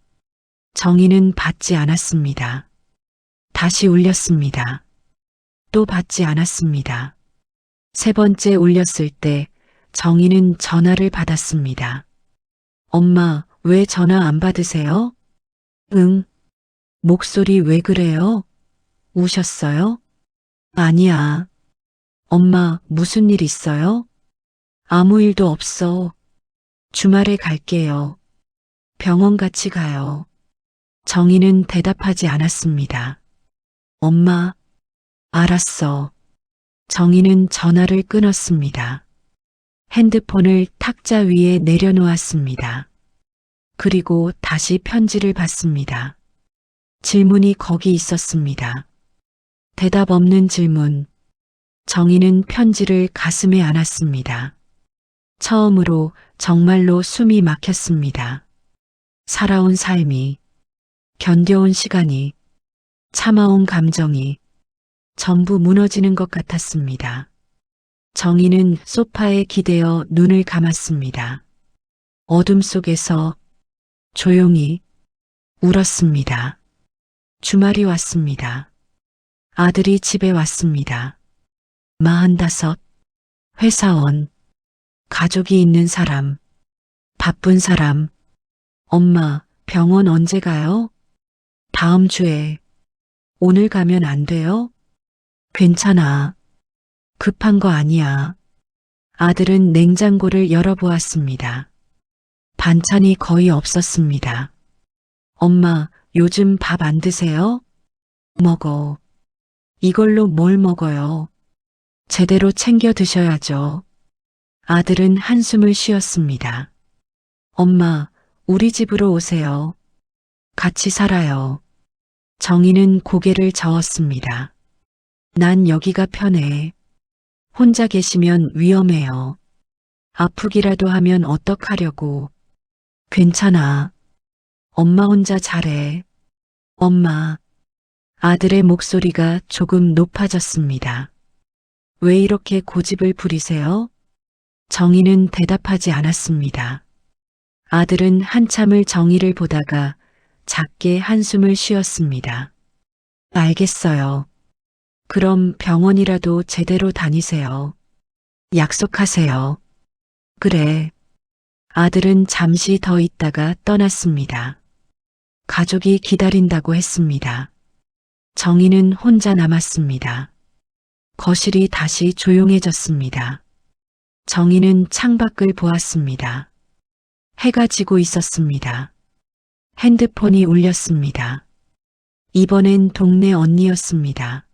정희는 받지 않았습니다. 다시 울렸습니다. 또 받지 않았습니다. 세 번째 울렸을 때 정희는 전화를 받았습니다. 엄마, 왜 전화 안 받으세요? 응. 목소리 왜 그래요? 우셨어요? 아니야. 엄마, 무슨 일 있어요? 아무 일도 없어. 주말에 갈게요. 병원 같이 가요. 정희는 대답하지 않았습니다. 엄마, 알았어. 정희는 전화를 끊었습니다. 핸드폰을 탁자 위에 내려놓았습니다. 그리고 다시 편지를 받습니다. 질문이 거기 있었습니다. 대답 없는 질문. 정희는 편지를 가슴에 안았습니다. 처음으로 정말로 숨이 막혔습니다. 살아온 삶이, 견뎌온 시간이, 참아온 감정이 전부 무너지는 것 같았습니다. 정희는 소파에 기대어 눈을 감았습니다. 어둠 속에서 조용히 울었습니다. 주말이 왔습니다. 아들이 집에 왔습니다. 45, 회사원, 가족이 있는 사람, 바쁜 사람. 엄마, 병원 언제 가요? 다음 주에. 오늘 가면 안 돼요? 괜찮아. 급한 거 아니야. 아들은 냉장고를 열어보았습니다. 반찬이 거의 없었습니다. 엄마, 요즘 밥 안 드세요? 먹어. 이걸로 뭘 먹어요? 제대로 챙겨 드셔야죠. 아들은 한숨을 쉬었습니다. 엄마, 우리 집으로 오세요. 같이 살아요. 정희는 고개를 저었습니다. 난 여기가 편해. 혼자 계시면 위험해요. 아프기라도 하면 어떡하려고. 괜찮아. 엄마 혼자 잘해. 엄마. 아들의 목소리가 조금 높아졌습니다. 왜 이렇게 고집을 부리세요? 정희는 대답하지 않았습니다. 아들은 한참을 정희를 보다가 작게 한숨을 쉬었습니다. 알겠어요. 그럼 병원이라도 제대로 다니세요. 약속하세요. 그래. 아들은 잠시 더 있다가 떠났습니다. 가족이 기다린다고 했습니다. 정희는 혼자 남았습니다. 거실이 다시 조용해졌습니다. 정희는 창밖을 보았습니다. 해가 지고 있었습니다. 핸드폰이 울렸습니다. 이번엔 동네 언니였습니다.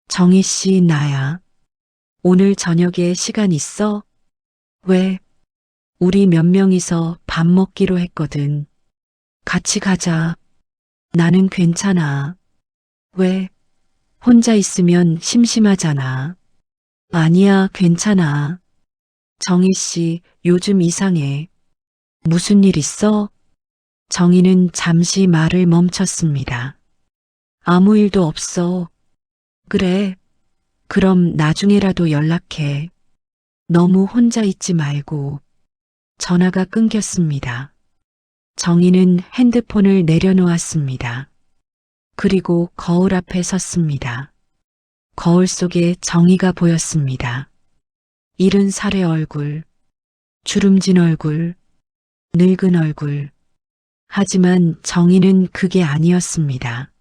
정희 씨, 나야. 오늘 저녁에 시간 있어? 왜? 우리 몇 명이서 밥 먹기로 했거든. 같이 가자. 나는 괜찮아. 왜? 혼자 있으면 심심하잖아. 아니야, 괜찮아. 정희 씨, 요즘 이상해. 무슨 일 있어? 정희는 잠시 말을 멈췄습니다. 아무 일도 없어. 그래. 그럼 나중에라도 연락해. 너무 혼자 있지 말고. 전화가 끊겼습니다. 정희는 핸드폰을 내려놓았습니다. 그리고 거울 앞에 섰습니다. 거울 속에 정희가 보였습니다. 70살의 얼굴, 주름진 얼굴, 늙은 얼굴. 하지만 정희는 그게 아니었습니다.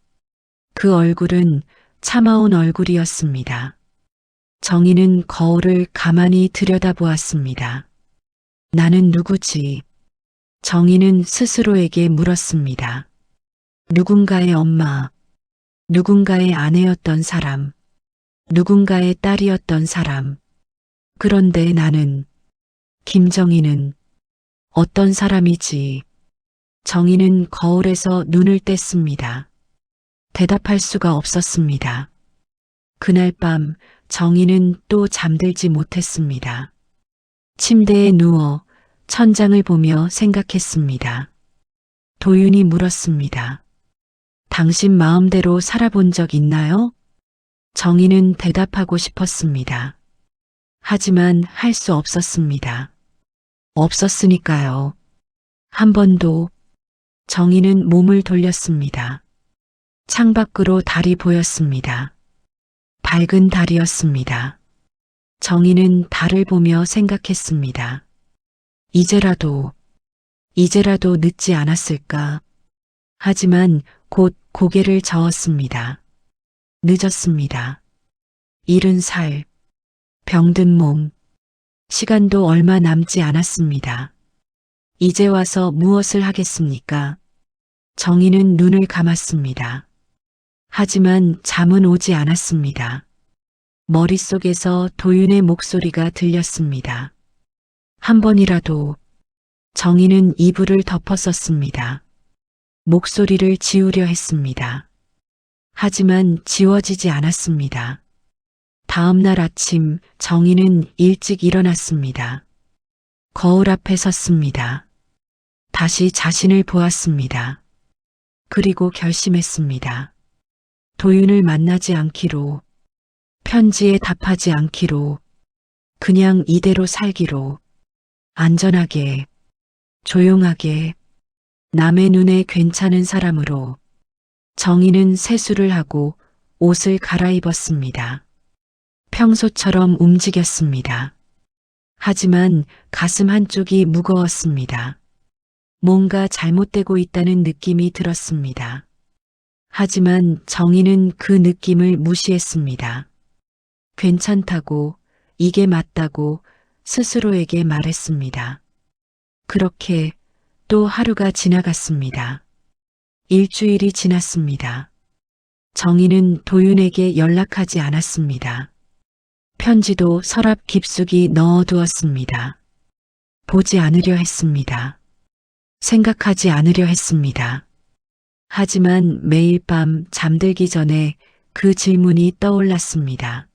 그 얼굴은 참아온 얼굴이었습니다. 정희는 거울을 가만히 들여다보았습니다. 나는 누구지? 정희는 스스로에게 물었습니다. 누군가의 엄마, 누군가의 아내였던 사람, 누군가의 딸이었던 사람. 그런데 나는, 김정희는 어떤 사람이지? 정희는 거울에서 눈을 뗐습니다. 대답할 수가 없었습니다. 그날 밤 정희는 또 잠들지 못했습니다. 침대에 누워 천장을 보며 생각했습니다. 도윤이 물었습니다. 당신 마음대로 살아본 적 있나요? 정희는 대답하고 싶었습니다. 하지만 할 수 없었습니다. 없었으니까요. 한 번도. 정희는 몸을 돌렸습니다. 창밖으로 달이 보였습니다. 밝은 달이었습니다. 정희는 달을 보며 생각했습니다. 이제라도 늦지 않았을까? 하지만 곧 고개를 저었습니다. 늦었습니다. 70살, 병든 몸, 시간도 얼마 남지 않았습니다. 이제 와서 무엇을 하겠습니까? 정희는 눈을 감았습니다. 하지만 잠은 오지 않았습니다. 머릿속에서 도윤의 목소리가 들렸습니다. 한 번이라도. 정희는 이불을 덮었었습니다. 목소리를 지우려 했습니다. 하지만 지워지지 않았습니다. 다음 날 아침 정희는 일찍 일어났습니다. 거울 앞에 섰습니다. 다시 자신을 보았습니다. 그리고 결심했습니다. 도윤을 만나지 않기로, 편지에 답하지 않기로, 그냥 이대로 살기로, 안전하게, 조용하게, 남의 눈에 괜찮은 사람으로. 정희는 세수를 하고 옷을 갈아입었습니다. 평소처럼 움직였습니다. 하지만 가슴 한쪽이 무거웠습니다. 뭔가 잘못되고 있다는 느낌이 들었습니다. 하지만 정희는 그 느낌을 무시했습니다. 괜찮다고, 이게 맞다고 스스로에게 말했습니다. 그렇게 또 하루가 지나갔습니다. 일주일이 지났습니다. 정희는 도윤에게 연락하지 않았습니다. 편지도 서랍 깊숙이 넣어두었습니다. 보지 않으려 했습니다. 생각하지 않으려 했습니다. 하지만 매일 밤 잠들기 전에 그 질문이 떠올랐습니다.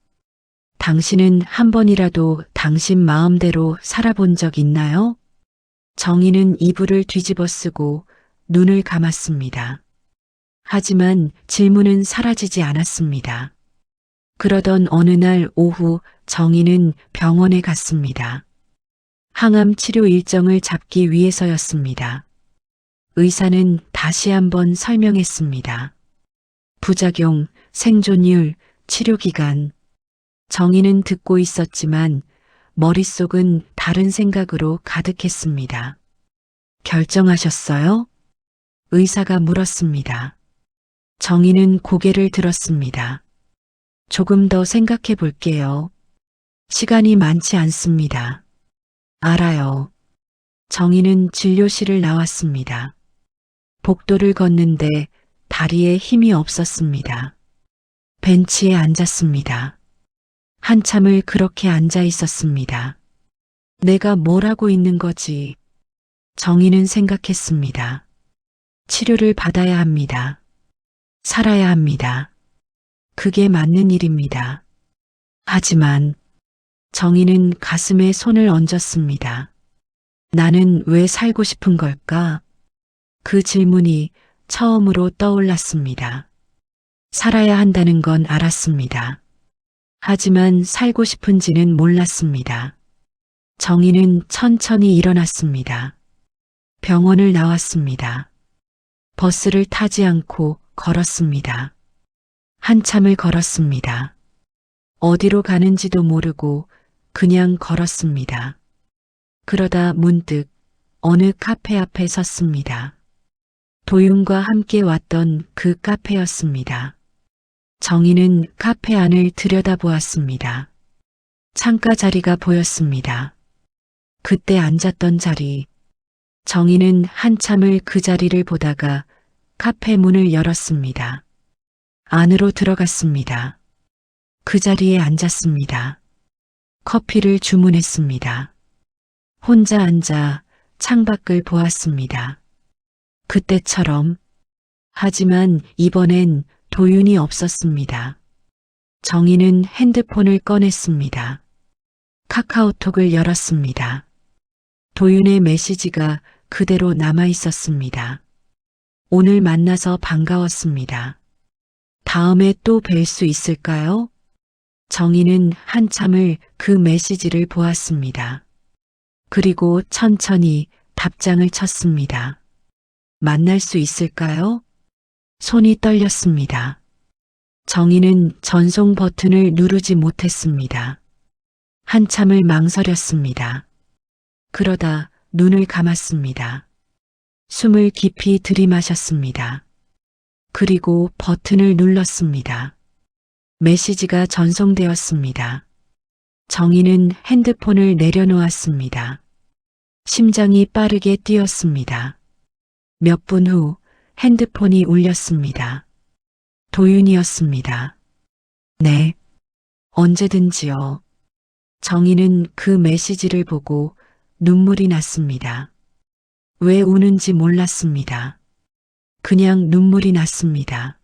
당신은 한 번이라도 당신 마음대로 살아본 적 있나요? 정희는 이불을 뒤집어 쓰고 눈을 감았습니다. 하지만 질문은 사라지지 않았습니다. 그러던 어느 날 오후 정희는 병원에 갔습니다. 항암 치료 일정을 잡기 위해서였습니다. 의사는 다시 한번 설명했습니다. 부작용, 생존율, 치료기간. 정희는 듣고 있었지만 머릿속은 다른 생각으로 가득했습니다. 결정하셨어요? 의사가 물었습니다. 정희는 고개를 들었습니다. 조금 더 생각해 볼게요. 시간이 많지 않습니다. 알아요. 정희는 진료실을 나왔습니다. 복도를 걷는데 다리에 힘이 없었습니다. 벤치에 앉았습니다. 한참을 그렇게 앉아 있었습니다. 내가 뭘 하고 있는 거지? 정희는 생각했습니다. 치료를 받아야 합니다. 살아야 합니다. 그게 맞는 일입니다. 하지만 정희는 가슴에 손을 얹었습니다. 나는 왜 살고 싶은 걸까? 그 질문이 처음으로 떠올랐습니다. 살아야 한다는 건 알았습니다. 하지만 살고 싶은지는 몰랐습니다. 정희는 천천히 일어났습니다. 병원을 나왔습니다. 버스를 타지 않고 걸었습니다. 한참을 걸었습니다. 어디로 가는지도 모르고 그냥 걸었습니다. 그러다 문득 어느 카페 앞에 섰습니다. 도윤과 함께 왔던 그 카페였습니다. 정희는 카페 안을 들여다보았습니다. 창가 자리가 보였습니다. 그때 앉았던 자리. 정희는 한참을 그 자리를 보다가 카페 문을 열었습니다. 안으로 들어갔습니다. 그 자리에 앉았습니다. 커피를 주문했습니다. 혼자 앉아 창밖을 보았습니다. 그때처럼. 하지만 이번엔 도윤이 없었습니다. 정희는 핸드폰을 꺼냈습니다. 카카오톡을 열었습니다. 도윤의 메시지가 그대로 남아 있었습니다. 오늘 만나서 반가웠습니다. 다음에 또 뵐 수 있을까요? 정희는 한참을 그 메시지를 보았습니다. 그리고 천천히 답장을 쳤습니다. 만날 수 있을까요? 손이 떨렸습니다. 정희는 전송 버튼을 누르지 못했습니다. 한참을 망설였습니다. 그러다 눈을 감았습니다. 숨을 깊이 들이마셨습니다. 그리고 버튼을 눌렀습니다. 메시지가 전송되었습니다. 정희는 핸드폰을 내려놓았습니다. 심장이 빠르게 뛰었습니다. 몇 분 후 핸드폰이 울렸습니다. 도윤이었습니다. 네, 언제든지요. 정희는 그 메시지를 보고 눈물이 났습니다. 왜 우는지 몰랐습니다. 그냥 눈물이 났습니다.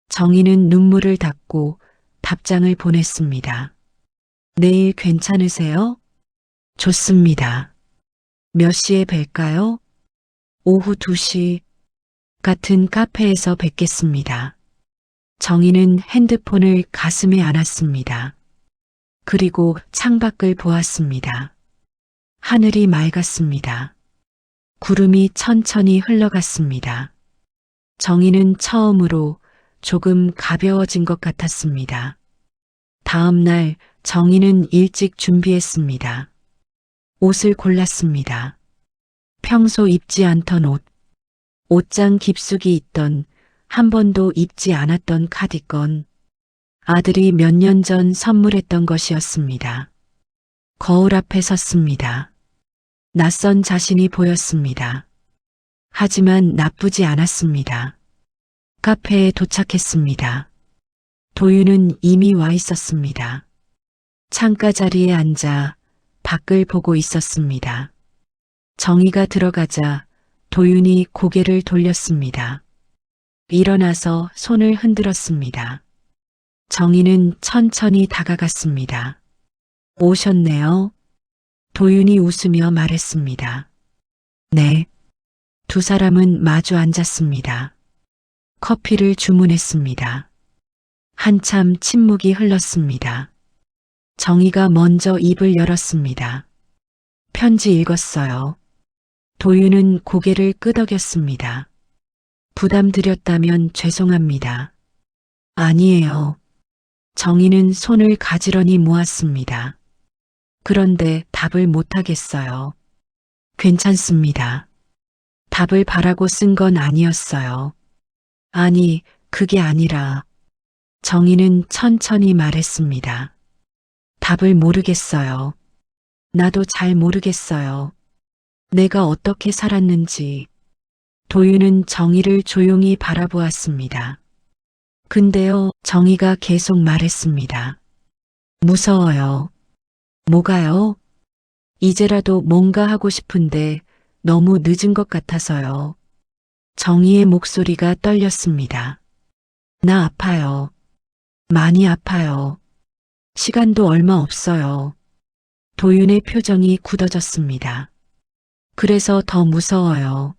정희는 눈물을 닦고 답장을 보냈습니다. 내일 괜찮으세요? 좋습니다. 몇 시에 뵐까요? 오후 2시 같은 카페에서 뵙겠습니다. 정희는 핸드폰을 가슴에 안았습니다. 그리고 창밖을 보았습니다. 하늘이 맑았습니다. 구름이 천천히 흘러갔습니다. 정희는 처음으로 조금 가벼워진 것 같았습니다. 다음 날 정희는 일찍 준비했습니다. 옷을 골랐습니다. 평소 입지 않던 옷, 옷장 깊숙이 있던 한 번도 입지 않았던 카디건, 아들이 몇 년 전 선물했던 것이었습니다. 거울 앞에 섰습니다. 낯선 자신이 보였습니다. 하지만 나쁘지 않았습니다. 카페에 도착했습니다. 도윤은 이미 와 있었습니다. 창가 자리에 앉아 밖을 보고 있었습니다. 정희가 들어가자 도윤이 고개를 돌렸습니다. 일어나서 손을 흔들었습니다. 정희는 천천히 다가갔습니다. 오셨네요. 도윤이 웃으며 말했습니다. 네. 두 사람은 마주 앉았습니다. 커피를 주문했습니다. 한참 침묵이 흘렀습니다. 정희가 먼저 입을 열었습니다. 편지 읽었어요. 도윤은 고개를 끄덕였습니다. 부담드렸다면 죄송합니다. 아니에요. 정희는 손을 가지런히 모았습니다. 그런데 답을 못하겠어요. 괜찮습니다. 답을 바라고 쓴 건 아니었어요. 아니, 그게 아니라 정희는 천천히 말했습니다. 답을 모르겠어요. 나도 잘 모르겠어요. 내가 어떻게 살았는지. 도윤은 정희를 조용히 바라보았습니다. 근데요, 정희가 계속 말했습니다. 무서워요. 뭐가요? 이제라도 뭔가 하고 싶은데 너무 늦은 것 같아서요. 정희의 목소리가 떨렸습니다. 나 아파요. 많이 아파요. 시간도 얼마 없어요. 도윤의 표정이 굳어졌습니다. 그래서 더 무서워요.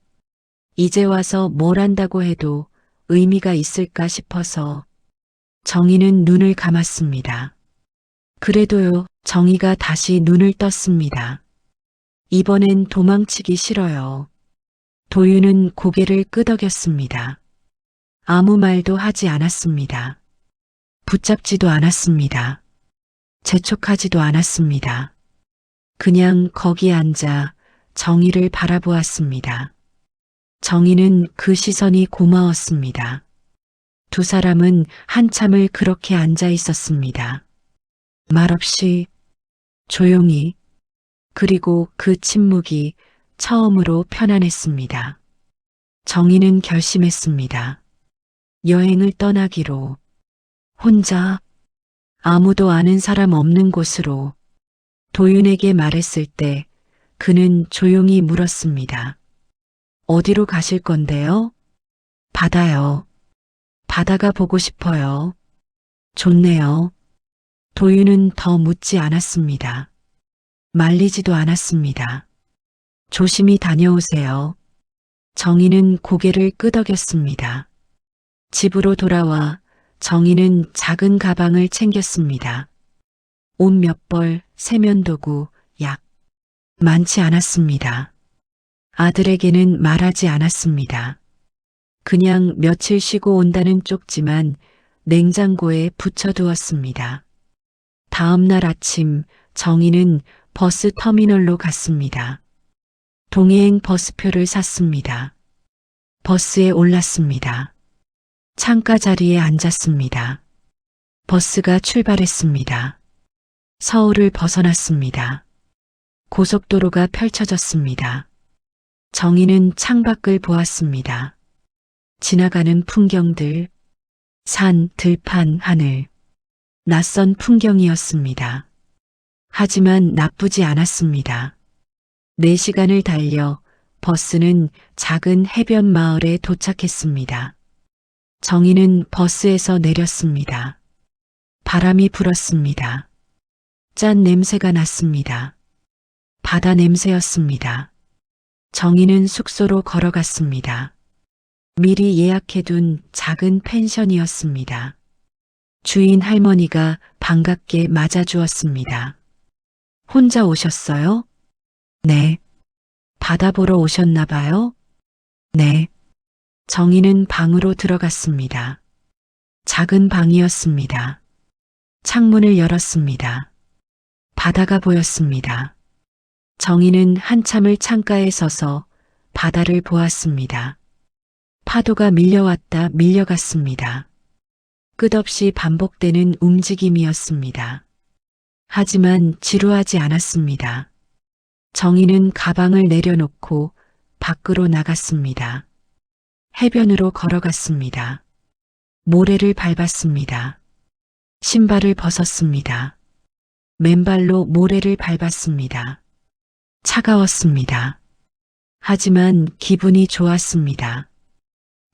이제 와서 뭘 한다고 해도 의미가 있을까 싶어서. 정희는 눈을 감았습니다. 그래도요, 정희가 다시 눈을 떴습니다. 이번엔 도망치기 싫어요. 도윤은 고개를 끄덕였습니다. 아무 말도 하지 않았습니다. 붙잡지도 않았습니다. 재촉하지도 않았습니다. 그냥 거기 앉아 정희를 바라보았습니다. 정희는 그 시선이 고마웠습니다. 두 사람은 한참을 그렇게 앉아 있었습니다. 말없이, 조용히, 그리고 그 침묵이 처음으로 편안했습니다. 정희는 결심했습니다. 여행을 떠나기로. 혼자, 아무도 아는 사람 없는 곳으로. 도윤에게 말했을 때 그는 조용히 물었습니다. 어디로 가실 건데요? 바다요. 바다가 보고 싶어요. 좋네요. 도윤은 더 묻지 않았습니다. 말리지도 않았습니다. 조심히 다녀오세요. 정희는 고개를 끄덕였습니다. 집으로 돌아와 정희는 작은 가방을 챙겼습니다. 옷 몇 벌, 세면도구, 약. 많지 않았습니다. 아들에게는 말하지 않았습니다. 그냥 며칠 쉬고 온다는 쪽지만 냉장고에 붙여두었습니다. 다음 날 아침 정희는 버스 터미널로 갔습니다. 동해행 버스표를 샀습니다. 버스에 올랐습니다. 창가 자리에 앉았습니다. 버스가 출발했습니다. 서울을 벗어났습니다. 고속도로가 펼쳐졌습니다. 정희는 창밖을 보았습니다. 지나가는 풍경들, 산, 들판, 하늘. 낯선 풍경이었습니다. 하지만 나쁘지 않았습니다. 4시간을 달려 버스는 작은 해변 마을에 도착했습니다. 정희는 버스에서 내렸습니다. 바람이 불었습니다. 짠 냄새가 났습니다. 바다 냄새였습니다. 정희는 숙소로 걸어갔습니다. 미리 예약해둔 작은 펜션이었습니다. 주인 할머니가 반갑게 맞아주었습니다. 혼자 오셨어요? 네. 바다 보러 오셨나 봐요? 네. 정희는 방으로 들어갔습니다. 작은 방이었습니다. 창문을 열었습니다. 바다가 보였습니다. 정희는 한참을 창가에 서서 바다를 보았습니다. 파도가 밀려왔다 밀려갔습니다. 끝없이 반복되는 움직임이었습니다. 하지만 지루하지 않았습니다. 정희는 가방을 내려놓고 밖으로 나갔습니다. 해변으로 걸어갔습니다. 모래를 밟았습니다. 신발을 벗었습니다. 맨발로 모래를 밟았습니다. 차가웠습니다. 하지만 기분이 좋았습니다.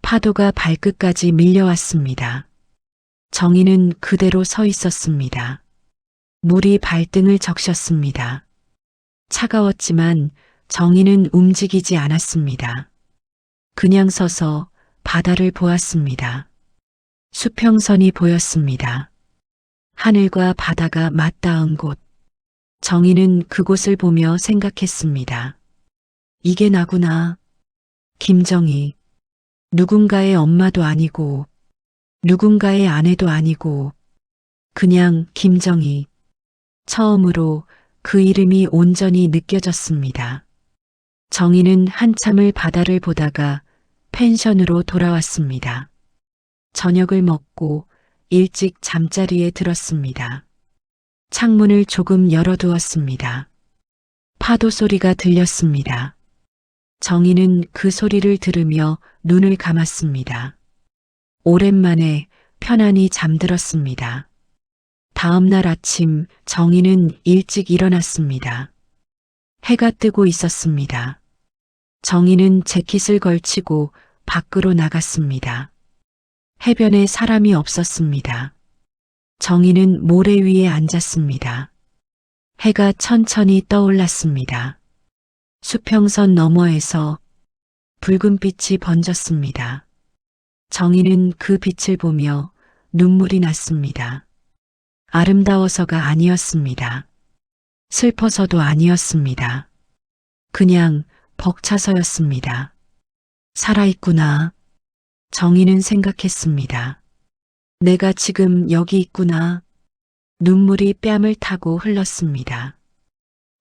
파도가 발끝까지 밀려왔습니다. 정희는 그대로 서 있었습니다. 물이 발등을 적셨습니다. 차가웠지만 정희는 움직이지 않았습니다. 그냥 서서 바다를 보았습니다. 수평선이 보였습니다. 하늘과 바다가 맞닿은 곳. 정희는 그곳을 보며 생각했습니다. 이게 나구나. 김정희. 누군가의 엄마도 아니고, 누군가의 아내도 아니고, 그냥 김정희. 처음으로 그 이름이 온전히 느껴졌습니다. 정희는 한참을 바다를 보다가 펜션으로 돌아왔습니다. 저녁을 먹고 일찍 잠자리에 들었습니다. 창문을 조금 열어두었습니다. 파도 소리가 들렸습니다. 정희는 그 소리를 들으며 눈을 감았습니다. 오랜만에 편안히 잠들었습니다. 다음 날 아침 정희는 일찍 일어났습니다. 해가 뜨고 있었습니다. 정희는 재킷을 걸치고 밖으로 나갔습니다. 해변에 사람이 없었습니다. 정희는 모래 위에 앉았습니다. 해가 천천히 떠올랐습니다. 수평선 너머에서 붉은 빛이 번졌습니다. 정희는 그 빛을 보며 눈물이 났습니다. 아름다워서가 아니었습니다. 슬퍼서도 아니었습니다. 그냥 벅차서였습니다. 살아있구나. 정희는 생각했습니다. 내가 지금 여기 있구나. 눈물이 뺨을 타고 흘렀습니다.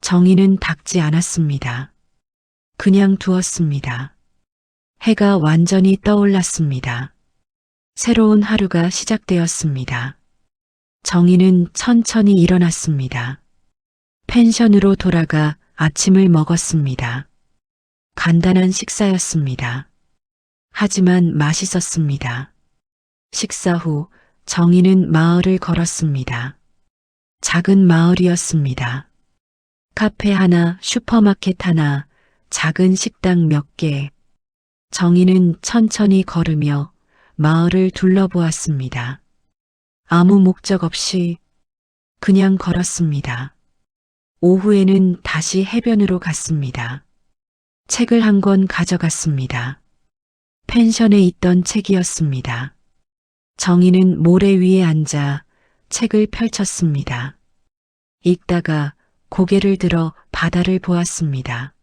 정희는 닦지 않았습니다. 그냥 두었습니다. 해가 완전히 떠올랐습니다. 새로운 하루가 시작되었습니다. 정희는 천천히 일어났습니다. 펜션으로 돌아가 아침을 먹었습니다. 간단한 식사였습니다. 하지만 맛있었습니다. 식사 후 정희는 마을을 걸었습니다. 작은 마을이었습니다. 카페 하나, 슈퍼마켓 하나, 작은 식당 몇 개. 정희는 천천히 걸으며 마을을 둘러보았습니다. 아무 목적 없이 그냥 걸었습니다. 오후에는 다시 해변으로 갔습니다. 책을 한 권 가져갔습니다. 펜션에 있던 책이었습니다. 정희는 모래 위에 앉아 책을 펼쳤습니다. 읽다가 고개를 들어 바다를 보았습니다.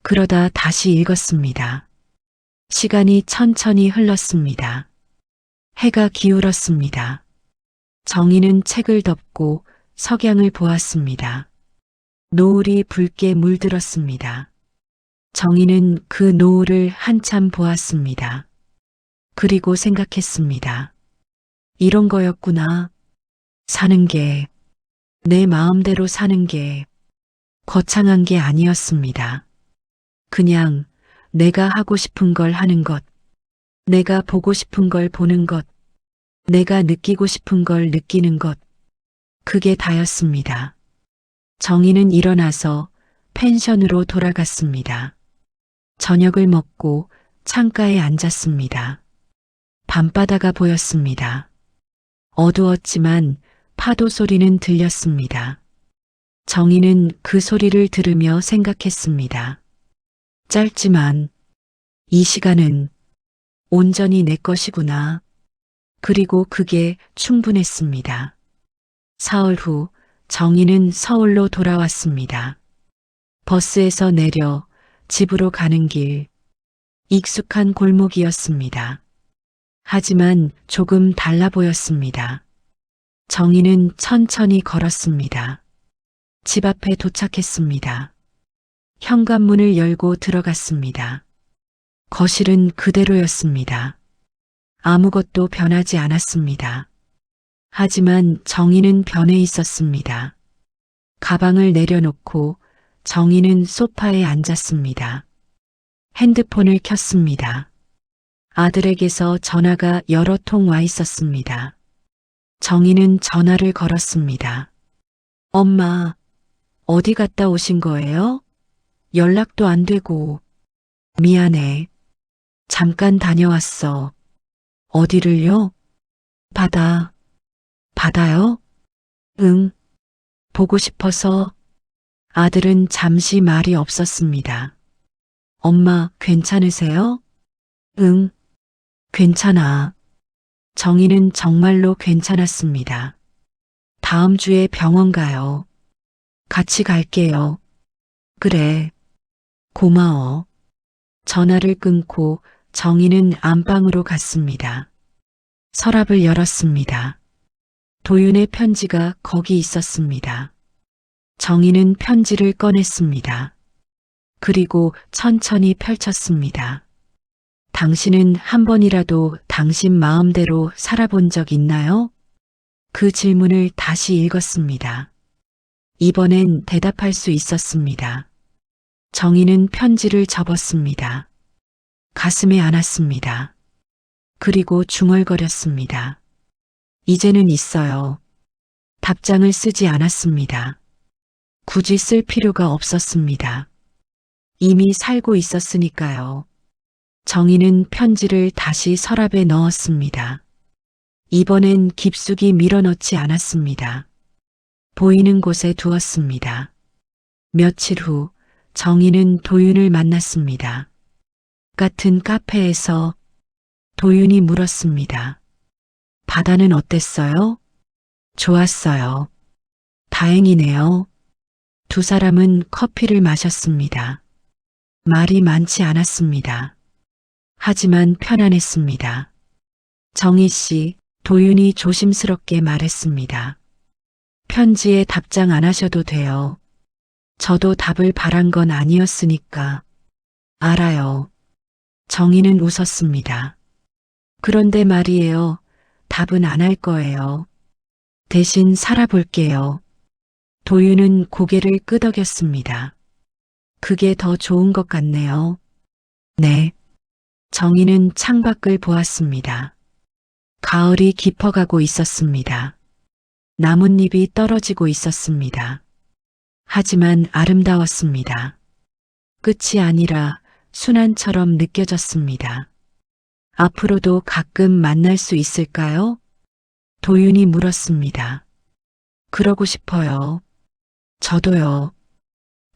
그러다 다시 읽었습니다. 시간이 천천히 흘렀습니다. 해가 기울었습니다. 정희는 책을 덮고 석양을 보았습니다. 노을이 붉게 물들었습니다. 정희는 그 노을을 한참 보았습니다. 그리고 생각했습니다. 이런 거였구나. 사는 게, 내 마음대로 사는 게 거창한 게 아니었습니다. 그냥 내가 하고 싶은 걸 하는 것, 내가 보고 싶은 걸 보는 것, 내가 느끼고 싶은 걸 느끼는 것, 그게 다였습니다. 정희는 일어나서 펜션으로 돌아갔습니다. 저녁을 먹고 창가에 앉았습니다. 밤바다가 보였습니다. 어두웠지만 파도 소리는 들렸습니다. 정희는 그 소리를 들으며 생각했습니다. 짧지만 이 시간은 온전히 내 것이구나. 그리고 그게 충분했습니다. 사흘 후 정희는 서울로 돌아왔습니다. 버스에서 내려 집으로 가는 길, 익숙한 골목이었습니다. 하지만 조금 달라 보였습니다. 정희는 천천히 걸었습니다. 집 앞에 도착했습니다. 현관문을 열고 들어갔습니다. 거실은 그대로였습니다. 아무것도 변하지 않았습니다. 하지만 정희는 변해 있었습니다. 가방을 내려놓고 정희는 소파에 앉았습니다. 핸드폰을 켰습니다. 아들에게서 전화가 여러 통 와 있었습니다. 정희는 전화를 걸었습니다. 엄마, 어디 갔다 오신 거예요? 연락도 안 되고. 미안해. 잠깐 다녀왔어. 어디를요? 바다. 바다요? 응. 보고 싶어서. 아들은 잠시 말이 없었습니다. 엄마, 괜찮으세요? 응. 괜찮아. 정희는 정말로 괜찮았습니다. 다음 주에 병원 가요. 같이 갈게요. 그래. 고마워. 전화를 끊고 정희는 안방으로 갔습니다. 서랍을 열었습니다. 도윤의 편지가 거기 있었습니다. 정희는 편지를 꺼냈습니다. 그리고 천천히 펼쳤습니다. 당신은 한 번이라도 당신 마음대로 살아본 적 있나요? 그 질문을 다시 읽었습니다. 이번엔 대답할 수 있었습니다. 정희는 편지를 접었습니다. 가슴에 안았습니다. 그리고 중얼거렸습니다. 이제는 있어요. 답장을 쓰지 않았습니다. 굳이 쓸 필요가 없었습니다. 이미 살고 있었으니까요. 정희는 편지를 다시 서랍에 넣었습니다. 이번엔 깊숙이 밀어넣지 않았습니다. 보이는 곳에 두었습니다. 며칠 후 정희는 도윤을 만났습니다. 같은 카페에서 도윤이 물었습니다. 바다는 어땠어요? 좋았어요. 다행이네요. 두 사람은 커피를 마셨습니다. 말이 많지 않았습니다. 하지만 편안했습니다. 정희 씨, 도윤이 조심스럽게 말했습니다. 편지에 답장 안 하셔도 돼요. 저도 답을 바란 건 아니었으니까. 알아요. 정희는 웃었습니다. 그런데 말이에요. 답은 안 할 거예요. 대신 살아볼게요. 도윤은 고개를 끄덕였습니다. 그게 더 좋은 것 같네요. 네. 정희는 창밖을 보았습니다. 가을이 깊어가고 있었습니다. 나뭇잎이 떨어지고 있었습니다. 하지만 아름다웠습니다. 끝이 아니라 순환처럼 느껴졌습니다. 앞으로도 가끔 만날 수 있을까요? 도윤이 물었습니다. 그러고 싶어요. 저도요.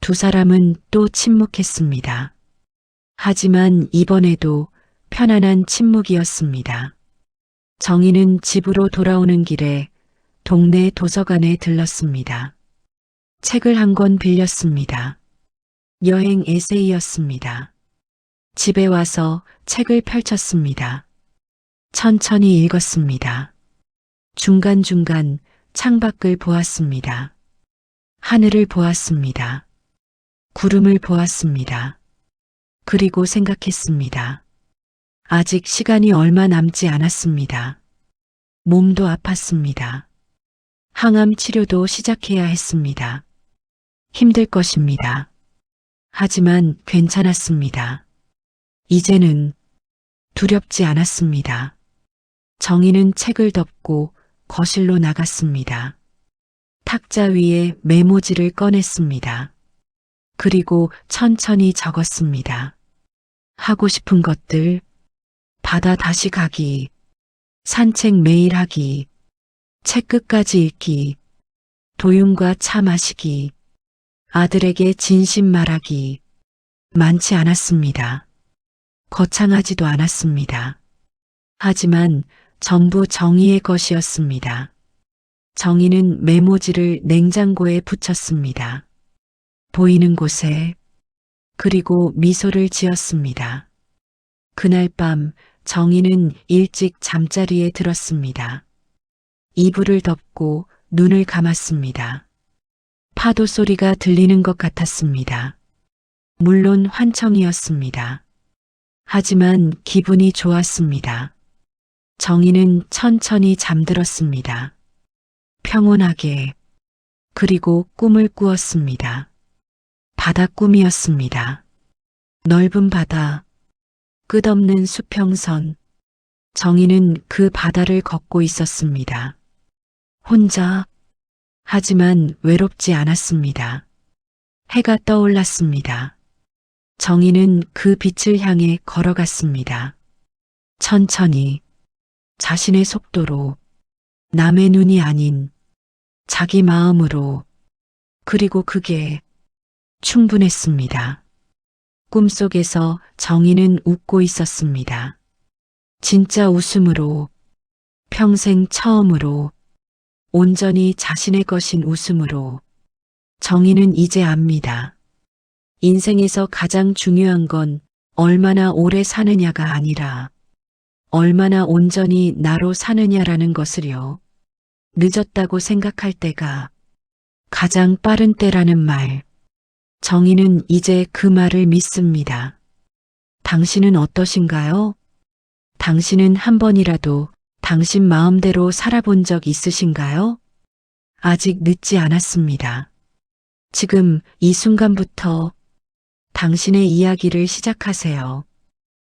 두 사람은 또 침묵했습니다. 하지만 이번에도 편안한 침묵이었습니다. 정희는 집으로 돌아오는 길에 동네 도서관에 들렀습니다. 책을 한 권 빌렸습니다. 여행 에세이였습니다. 집에 와서 책을 펼쳤습니다. 천천히 읽었습니다. 중간중간 창밖을 보았습니다. 하늘을 보았습니다. 구름을 보았습니다. 그리고 생각했습니다. 아직 시간이 얼마 남지 않았습니다. 몸도 아팠습니다. 항암 치료도 시작해야 했습니다. 힘들 것입니다. 하지만 괜찮았습니다. 이제는 두렵지 않았습니다. 정희는 책을 덮고 거실로 나갔습니다. 탁자 위에 메모지를 꺼냈습니다. 그리고 천천히 적었습니다. 하고 싶은 것들, 바다 다시 가기, 산책 매일 하기, 책 끝까지 읽기, 도윤과 차 마시기, 아들에게 진심 말하기, 많지 않았습니다. 거창하지도 않았습니다. 하지만 전부 정희의 것이었습니다. 정희는 메모지를 냉장고에 붙였습니다. 보이는 곳에, 그리고 미소를 지었습니다. 그날 밤 정희는 일찍 잠자리에 들었습니다. 이불을 덮고 눈을 감았습니다. 파도 소리가 들리는 것 같았습니다. 물론 환청이었습니다. 하지만 기분이 좋았습니다. 정희는 천천히 잠들었습니다. 평온하게, 그리고 꿈을 꾸었습니다. 바다 꿈이었습니다. 넓은 바다, 끝없는 수평선. 정희는 그 바다를 걷고 있었습니다. 혼자, 하지만 외롭지 않았습니다. 해가 떠올랐습니다. 정희는 그 빛을 향해 걸어갔습니다. 천천히, 자신의 속도로, 남의 눈이 아닌 자기 마음으로, 그리고 그게 충분했습니다. 꿈속에서 정희는 웃고 있었습니다. 진짜 웃음으로, 평생 처음으로, 온전히 자신의 것인 웃음으로. 정희는 이제 압니다. 인생에서 가장 중요한 건 얼마나 오래 사느냐가 아니라 얼마나 온전히 나로 사느냐라는 것을요. 늦었다고 생각할 때가 가장 빠른 때라는 말. 정희는 이제 그 말을 믿습니다. 당신은 어떠신가요? 당신은 한 번이라도 당신 마음대로 살아본 적 있으신가요? 아직 늦지 않았습니다. 지금 이 순간부터 당신의 이야기를 시작하세요.